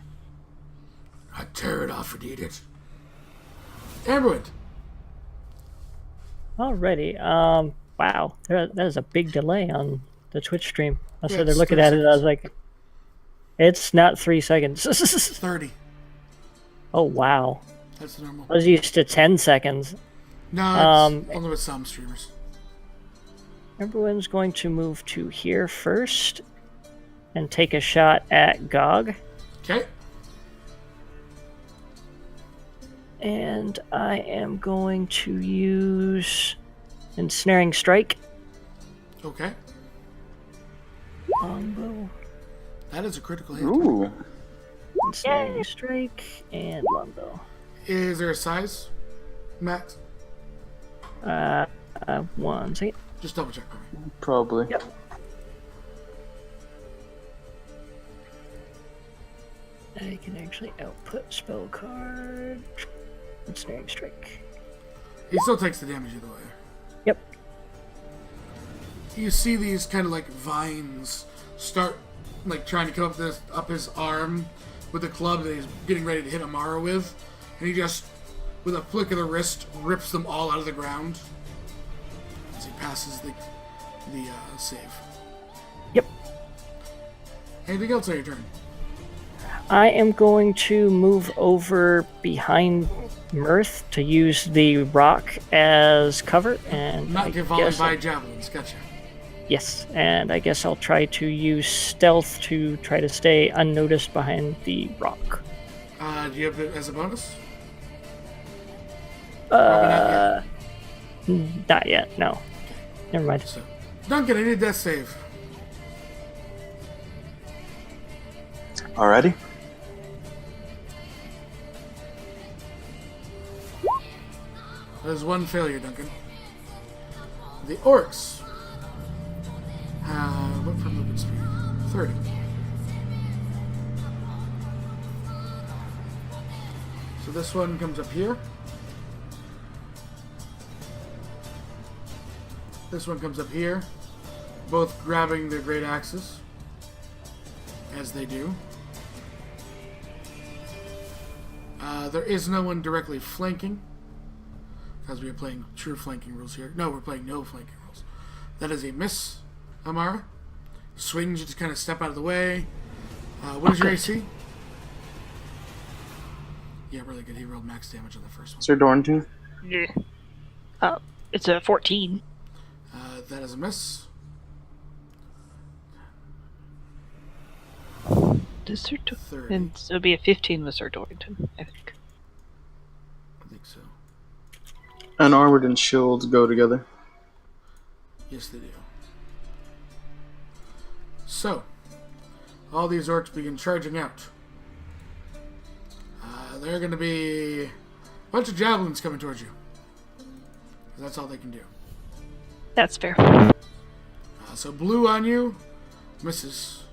Speaker 1: I'd tear it off and eat it. Amberwood.
Speaker 2: Alrighty. Wow. That is a big delay on the Twitch stream. I
Speaker 1: Yeah,
Speaker 2: started
Speaker 1: it's
Speaker 2: looking
Speaker 1: 30
Speaker 2: at it. I was like, it's not 3 seconds.
Speaker 1: 30.
Speaker 2: Oh wow.
Speaker 1: That's normal.
Speaker 2: I was used to 10 seconds.
Speaker 1: No, it's only with some streamers.
Speaker 2: Everyone's going to move to here first and take a shot at Gog.
Speaker 1: Okay.
Speaker 2: And I am going to use Ensnaring Strike.
Speaker 1: Okay.
Speaker 2: Longbow.
Speaker 1: That is a critical hit.
Speaker 7: ooh.
Speaker 2: Ensnaring Strike and Longbow.
Speaker 1: Is there a size, Max?
Speaker 2: 1 second.
Speaker 1: Just double check for me.
Speaker 7: Probably.
Speaker 2: Yep. I can actually output spell card. Ensnaring Strike.
Speaker 1: He still takes the damage either way.
Speaker 2: Yep.
Speaker 1: You see these kind of like vines start like trying to come up his arm with the club that he's getting ready to hit Amara with, and he just, with a flick of the wrist, rips them all out of the ground as he passes the save.
Speaker 2: Yep.
Speaker 1: Anything else on your turn?
Speaker 2: I am going to move over behind Mirth to use the rock as cover, and
Speaker 1: Not
Speaker 2: I
Speaker 1: get volleyed
Speaker 2: guess
Speaker 1: by javelins. Gotcha.
Speaker 2: yes, and I guess I'll try to use stealth to try to stay unnoticed behind the rock.
Speaker 1: Do you have it as a bonus? Probably
Speaker 2: Not yet, no. Never mind.
Speaker 1: So, Duncan, I need a death save.
Speaker 7: Alrighty.
Speaker 1: There's one failure, Duncan. The orcs have what for movement speed? 30. So this one comes up here. This one comes up here. Both grabbing their great axes. As they do. There is no one directly flanking. Because we are playing true flanking rules here. No, we're playing no flanking rules. That is a miss, Amara. Swings, you just kind of step out of the way. What is your AC? Yeah, really good. He rolled max damage on the first one.
Speaker 7: Sir Dornton.
Speaker 4: Yeah. It's a 14.
Speaker 1: That is a miss.
Speaker 4: Does Sir
Speaker 1: 30.
Speaker 4: And so it'd be a 15 with Sir Dorrington, I think.
Speaker 1: I think so.
Speaker 7: And armored and shields go together.
Speaker 1: Yes, they do. So, all these orcs begin charging out. There are going to be a bunch of javelins coming towards you. That's all they can do.
Speaker 4: That's fair.
Speaker 1: So blue on you, misses.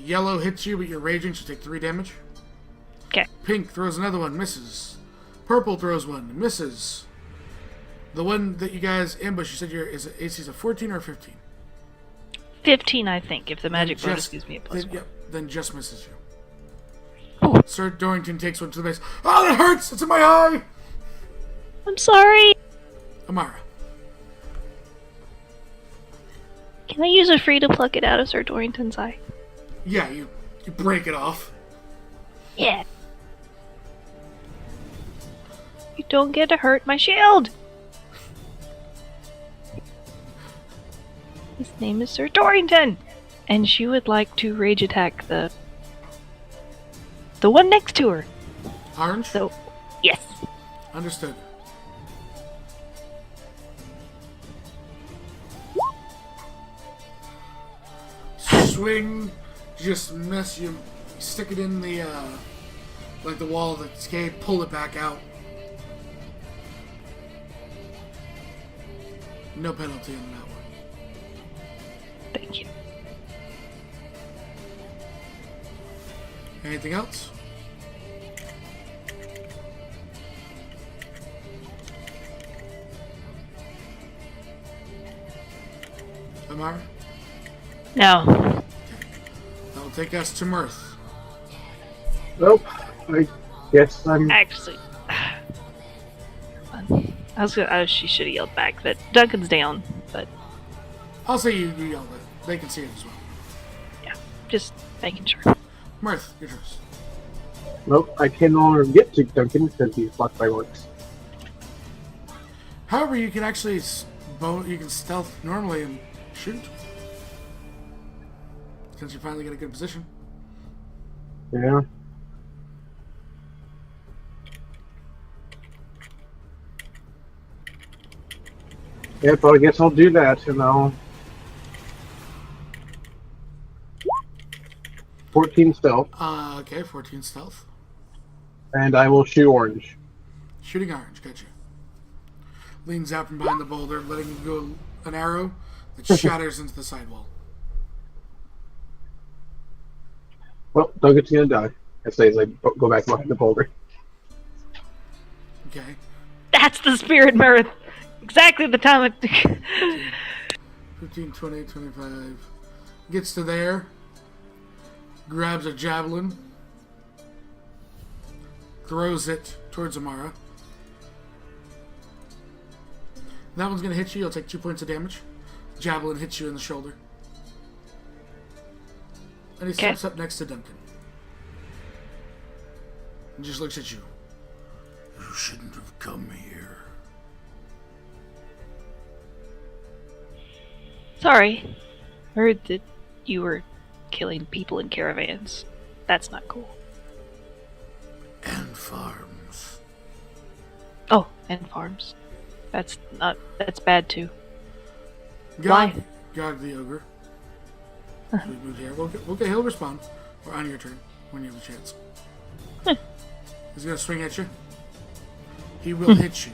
Speaker 1: Yellow hits you, but you're raging, so take 3 damage.
Speaker 4: Okay.
Speaker 1: Pink throws another one, misses. Purple throws one, misses. The one that you guys ambushed, you said your AC is a 14 or a 15?
Speaker 4: 15, I think, if the magic bonus
Speaker 1: Just-
Speaker 4: gives me a plus
Speaker 1: then,
Speaker 4: 1.
Speaker 1: yep, then just misses you.
Speaker 4: Oh.
Speaker 1: Sir Dorrington takes one to the base. Oh, that hurts! It's in my eye!
Speaker 4: I'm sorry.
Speaker 1: Amara.
Speaker 4: Can I use a free to pluck it out of Sir Dorrington's eye?
Speaker 1: Yeah, you break it off.
Speaker 4: Yeah. You don't get to hurt my shield. His name is Sir Dorrington, and she would like to rage attack the one next to her.
Speaker 1: Orange?
Speaker 4: So, yes.
Speaker 1: Understood. Swing, just miss you. Stick it in the, like the wall of the cave, pull it back out. No penalty on that one.
Speaker 4: Thank you.
Speaker 1: Anything else? Amara?
Speaker 4: No.
Speaker 1: That will take us to Mirth.
Speaker 3: Nope. I guess I'm.
Speaker 4: Actually, she should have yelled back that Duncan's down, but
Speaker 1: I'll say you yelled it. They can see it as well.
Speaker 4: yeah, just making sure.
Speaker 1: Mirth, your turn.
Speaker 3: Nope. I can no longer get to Duncan because he's blocked by orcs.
Speaker 1: However, you can actually you can stealth normally and shoot. Since you finally get a good position.
Speaker 3: Yeah. Yep, well, I guess I'll do that, and I'll... 14 stealth,
Speaker 1: Okay, 14 stealth.
Speaker 3: and I will shoot orange.
Speaker 1: Shooting orange, gotcha. Leans out from behind the boulder, letting go an arrow that shatters into the sidewall.
Speaker 3: Well, Duncan's gonna die. I say as I go back behind the boulder.
Speaker 1: Okay.
Speaker 4: That's the spirit, Mirth. Exactly the time.
Speaker 1: 15, 20, 25. Gets to there. Grabs a javelin. Throws it towards Amara. That one's going to hit you. You'll take 2 points of damage. Javelin hits you in the shoulder. And he steps up next to Duncan. And just looks at you. You shouldn't have come here.
Speaker 4: Sorry. Heard that you were killing people in caravans. That's not cool.
Speaker 1: And farms.
Speaker 4: Oh, and farms. That's bad too.
Speaker 1: Gog,
Speaker 4: Why?
Speaker 1: Gog the ogre. So we move here. He'll respond. Or on your turn when you have a chance. He's gonna swing at you. He will hit you.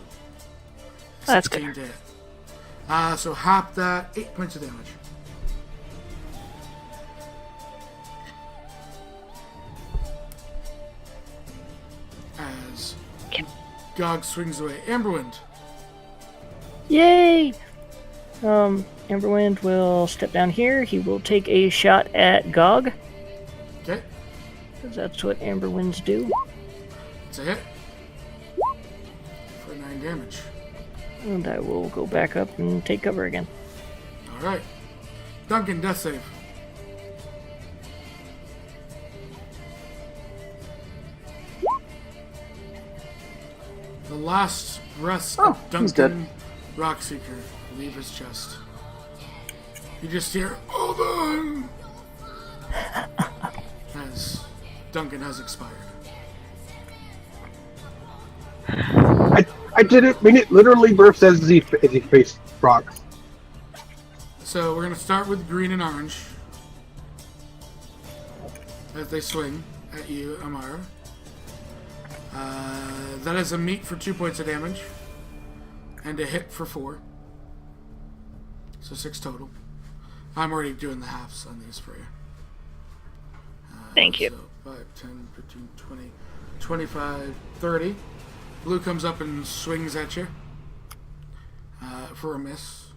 Speaker 4: That's
Speaker 1: 16
Speaker 4: good.
Speaker 1: to hit. So hop that. 8 points of damage. As Gog swings away. Amberwind.
Speaker 2: Yay! Amberwind will step down here. He will take a shot at Gog,
Speaker 1: Okay.
Speaker 2: because that's what Amberwinds do.
Speaker 1: It's a hit. For 9 damage.
Speaker 2: And I will go back up and take cover again.
Speaker 1: Alright. Duncan, death save. The last breaths of
Speaker 7: he's dead.
Speaker 1: Duncan Rockseeker leave his chest. You just hear, hold on! As Duncan has expired.
Speaker 3: I didn't mean it literally burst as he faced rocks.
Speaker 1: So we're going to start with green and orange. As they swing at you, Amara. That is a meet for 2 points of damage. And a hit for 4. So 6 total. I'm already doing the halves on these for you.
Speaker 4: Thank you.
Speaker 1: So 5, 10, 15, 20, 25, 30. Blue comes up and swings at you. For a miss.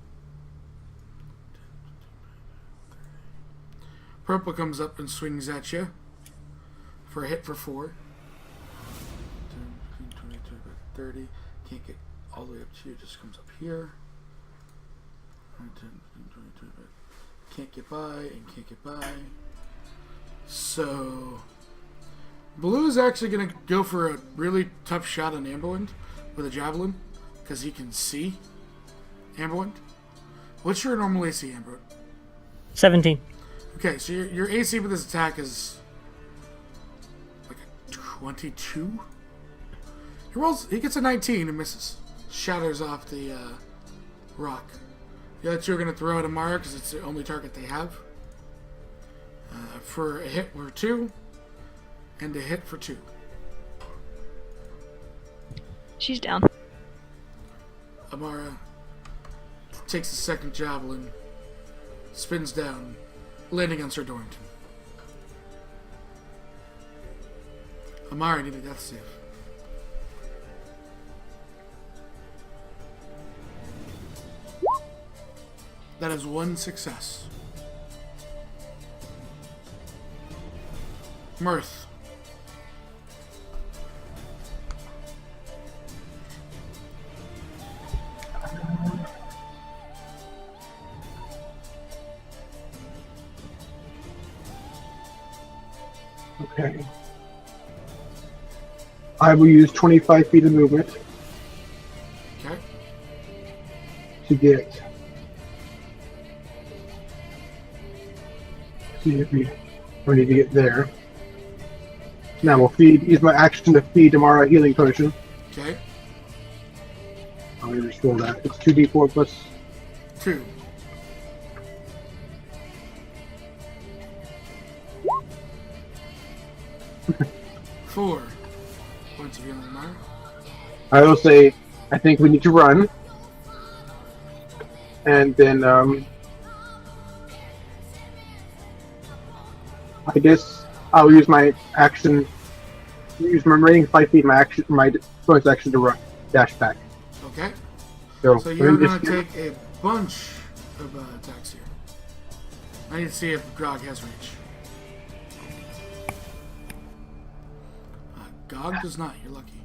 Speaker 1: Purple comes up and swings at you. For a hit for 4. 10, 15, 20, 25, 30. Can't get all the way up to you. It just comes up here. 10, 22, can't get by and can't get by. So Blue is actually going to go for a really tough shot on Amberwind with a javelin because he can see Amberwind. What's your normal AC, Amberwind?
Speaker 2: 17.
Speaker 1: Okay, so your AC with this attack is like a 22. He gets a 19 and misses. Shatters off the rock. The other two are going to throw at Amara because it's the only target they have. For a hit for 2, and a hit for 2.
Speaker 4: She's down.
Speaker 1: Amara takes the second javelin, spins down, landing on Sir Dorrington. Amara, need a death save. That is 1 success. Mirth.
Speaker 3: Okay. I will use 25 feet of movement
Speaker 1: Okay.
Speaker 3: to get. See if we need to get there. Now we'll use my action to feed Amara a healing potion.
Speaker 1: Okay.
Speaker 3: I'll just roll that. It's 2d4 plus
Speaker 1: 2. Four points of healing, Amara.
Speaker 3: I will say, I think we need to run. And then, I guess I'll use my action, use my remaining 5 feet, my bonus action to run, dash back.
Speaker 1: Okay.
Speaker 3: So
Speaker 1: You're
Speaker 3: let me
Speaker 1: going to
Speaker 3: just-
Speaker 1: take a bunch of attacks here. I need to see if Grog has reach. Gog does not. You're lucky.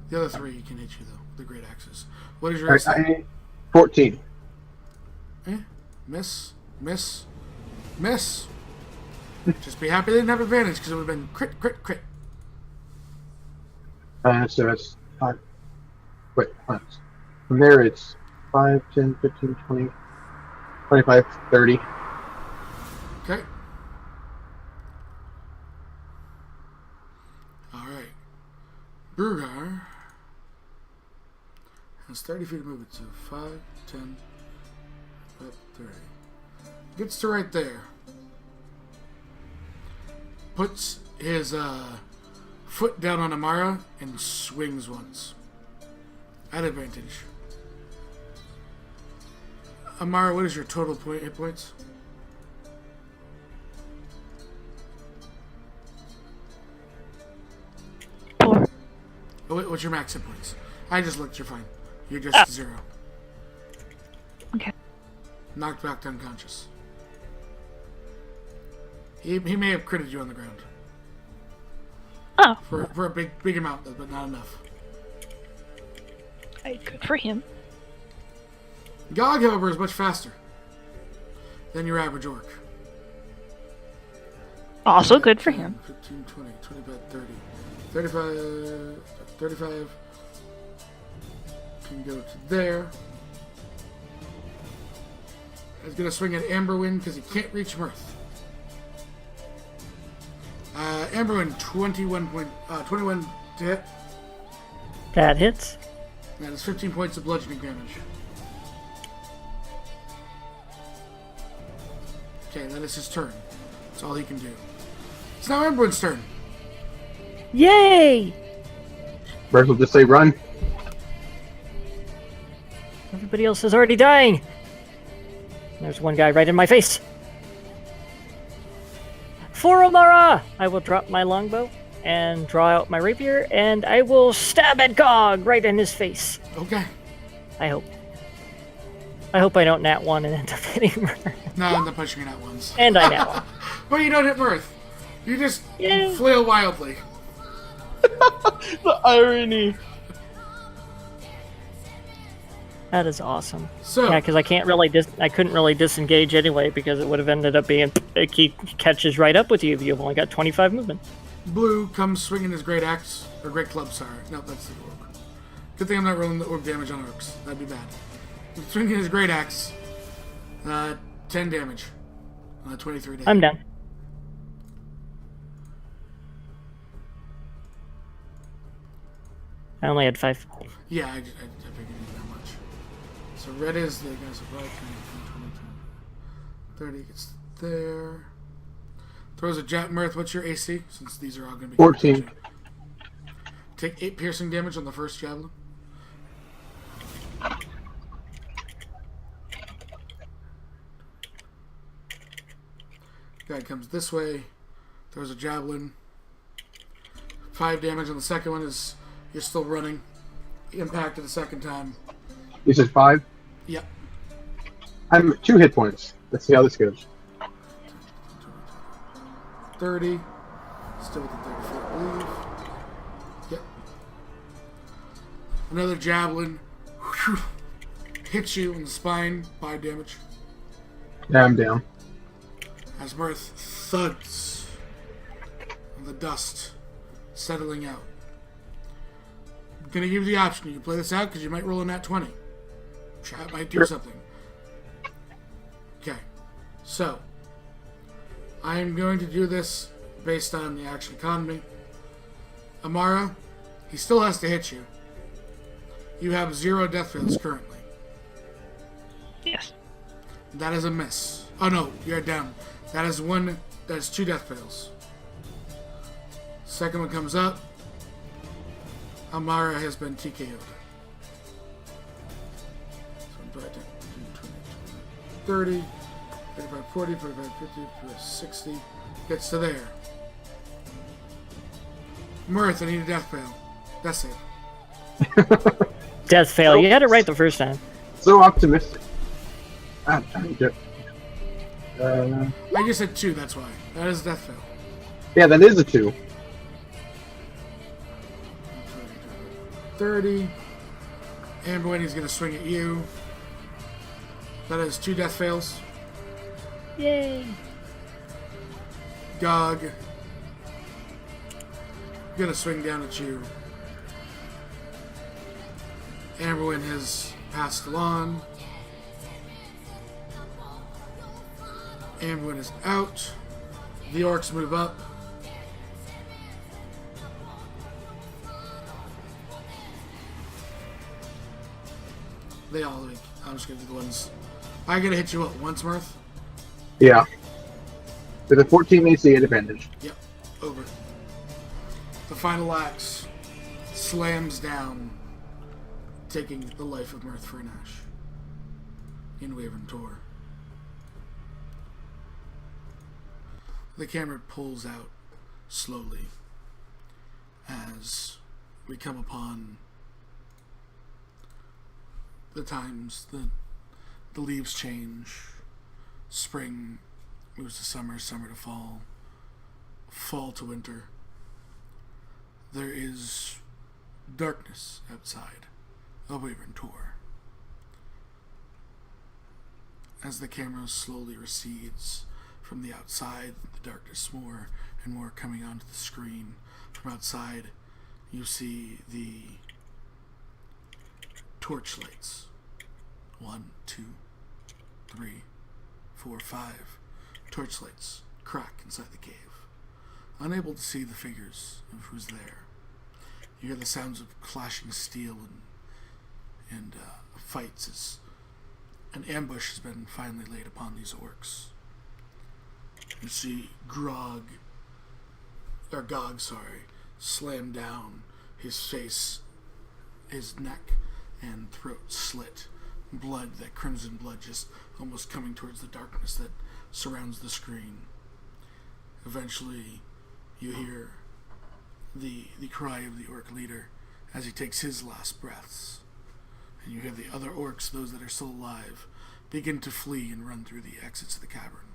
Speaker 1: The other 3 can hit you, though, with the great axes. What is your AC?
Speaker 3: 14.
Speaker 1: Miss. Just be happy they didn't have advantage, because it would have been crit.
Speaker 3: So that's 5. Wait, from there it's 5, 10, 15, 20, 25, 30.
Speaker 1: Okay. Alright. Brugar has 30 feet of movement, so 5, 10, 30. Gets to right there. Puts his foot down on Amara and swings once. At advantage. Amara, what is your total hit points?
Speaker 4: 4.
Speaker 1: Oh, wait, what's your max hit points? I just looked, you're fine. You're just 0.
Speaker 4: Okay.
Speaker 1: Knocked back to unconscious. He may have critted you on the ground.
Speaker 4: Oh,
Speaker 1: For a big amount, but not enough.
Speaker 4: good for him.
Speaker 1: Gog, however, is much faster than your average orc.
Speaker 4: Also good for him.
Speaker 1: 15, 20, 25, 30. 35 can go to there. He's going to swing at Amberwind because he can't reach Mirth. Amberwind, 21 to hit.
Speaker 2: That hits.
Speaker 1: That is 15 points of bludgeoning damage. Okay, that is his turn. That's all he can do. It's now Amberwind's turn.
Speaker 2: Yay!
Speaker 3: Birds will just say run.
Speaker 2: Everybody else is already dying. There's one guy right in my face. For Amara! I will drop my longbow and draw out my rapier, and I will stab at Gog right in his face.
Speaker 1: Okay.
Speaker 2: I hope. I hope I don't nat 1 and end up hitting her.
Speaker 1: No, I'm not pushing it at once.
Speaker 2: And I nat 1.
Speaker 1: But you don't hit Mirth. You just
Speaker 2: Yeah.
Speaker 1: flail wildly.
Speaker 7: The irony.
Speaker 2: That is awesome.
Speaker 1: So,
Speaker 2: Yeah, because I couldn't really disengage anyway because it would have ended up being he catches right up with you if you've only got 25 movement.
Speaker 1: Blue comes swinging his great axe, or great club, sorry. No, that's the orc. Good thing I'm not rolling the orc damage on orcs. That'd be bad. He's swinging his great axe. 10 damage. 23 damage.
Speaker 2: I'm down. I only had 5.
Speaker 1: Yeah, I figured that much. So red is the guys above 20, 30 gets there. Throws a jab. Mirth, what's your AC? Since these are all going to be
Speaker 3: 14.
Speaker 1: Take 8 piercing damage on the first javelin. Guy comes this way. Throws a javelin. 5 damage on the second one as you're still running. Impacted the second time.
Speaker 3: You said 5?
Speaker 1: Yep.
Speaker 3: I'm at 2 hit points. Let's see how this goes.
Speaker 1: 30. Still with the 30 foot, I believe. Yep. Another javelin. Whew. Hits you in the spine. 5 damage.
Speaker 3: Yeah, I'm down.
Speaker 1: As Mirth thuds on the dust settling out. I'm gonna give you the option. You can play this out because you might roll a nat 20. Chat might do something. Okay. So, I am going to do this based on the action economy. Amara, he still has to hit you. You have 0 death fails currently.
Speaker 4: Yes.
Speaker 1: That is a miss. Oh no, you're down. That is 2 death fails. Second one comes up. Amara has been TKO'd. 30, 35, 40, 45, 50, 60. Gets to there. Mirth, I need a death fail. Death save.
Speaker 2: Death fail. You had it right the first time.
Speaker 3: So optimistic. I
Speaker 1: just said 2, that's why. That is death fail.
Speaker 3: yeah, that is a 2.
Speaker 1: 30. Amberwinnie's gonna swing at you. That is 2 death fails.
Speaker 2: Yay!
Speaker 1: Gog. Gonna swing down at you. Amberwin has passed along. Amberwin is out. The orcs move up. They all like. I'm just gonna do the ones. I gotta hit you up once, Mirth.
Speaker 3: Yeah. With a 14 AC advantage.
Speaker 1: Yep. Over. The final axe slams down, taking the life of Mirth Fernash in Wyvern Tor. The camera pulls out slowly as we come upon the times that the leaves change. Spring moves to summer, summer to fall, fall to winter. There is darkness outside of Wyvern Tor. As the camera slowly recedes from the outside, the darkness more and more coming onto the screen. From outside, you see the torchlights. 1, 2, 3, 4, 5 torchlights crack inside the cave. Unable to see the figures of who's there. You hear the sounds of clashing steel and fights as an ambush has been finally laid upon these orcs. You see Gog, slam down, his face, his neck and throat slit. Blood, that crimson blood just almost coming towards the darkness that surrounds the screen. Eventually, you hear the cry of the orc leader as he takes his last breaths. And you hear the other orcs, those that are still alive, begin to flee and run through the exits of the cavern.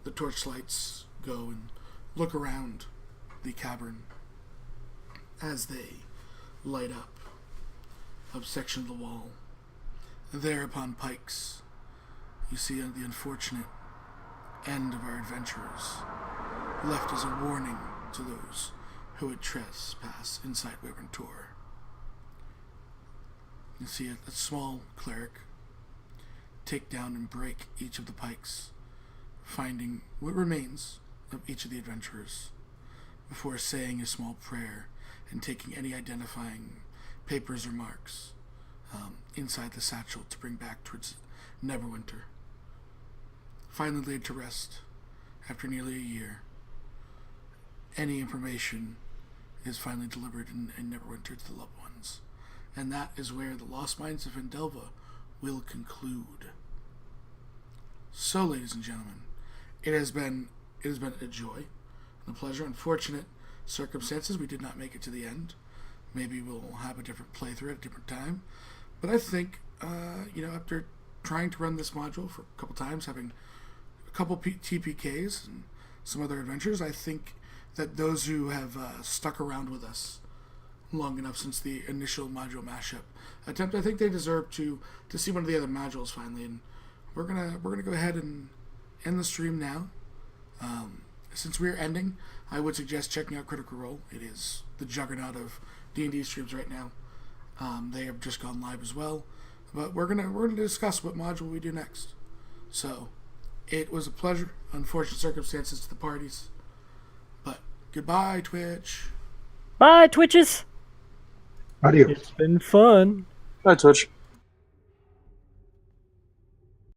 Speaker 1: The torchlights go and look around the cavern as they light up. section of the wall. There upon pikes, you see the unfortunate end of our adventurers, left as a warning to those who would trespass inside Wyvern Tor. You see a small cleric take down and break each of the pikes, finding what remains of each of the adventurers, before saying a small prayer and taking any identifying papers or marks inside the satchel to bring back towards Neverwinter. Finally laid to rest after nearly a year, any information is finally delivered in Neverwinter to the loved ones. And that is where the Lost Mines of Phandelver will conclude. So, ladies and gentlemen, it has been a joy and a pleasure. Unfortunate circumstances, we did not make it to the end. Maybe we'll have a different playthrough at a different time. But I think, after trying to run this module for a couple times, having a couple TPKs and some other adventures, I think that those who have stuck around with us long enough since the initial module mashup attempt, I think they deserve to see one of the other modules finally. And we're gonna go ahead and end the stream now. Since we're ending, I would suggest checking out Critical Role. It is the juggernaut of D&D streams right now. They have just gone live as well. But we're gonna discuss what module we do next. So it was a pleasure. Unfortunate circumstances to the parties. But goodbye, Twitch.
Speaker 2: Bye, Twitches.
Speaker 3: Adios.
Speaker 2: It's been fun.
Speaker 5: Hi, Twitch.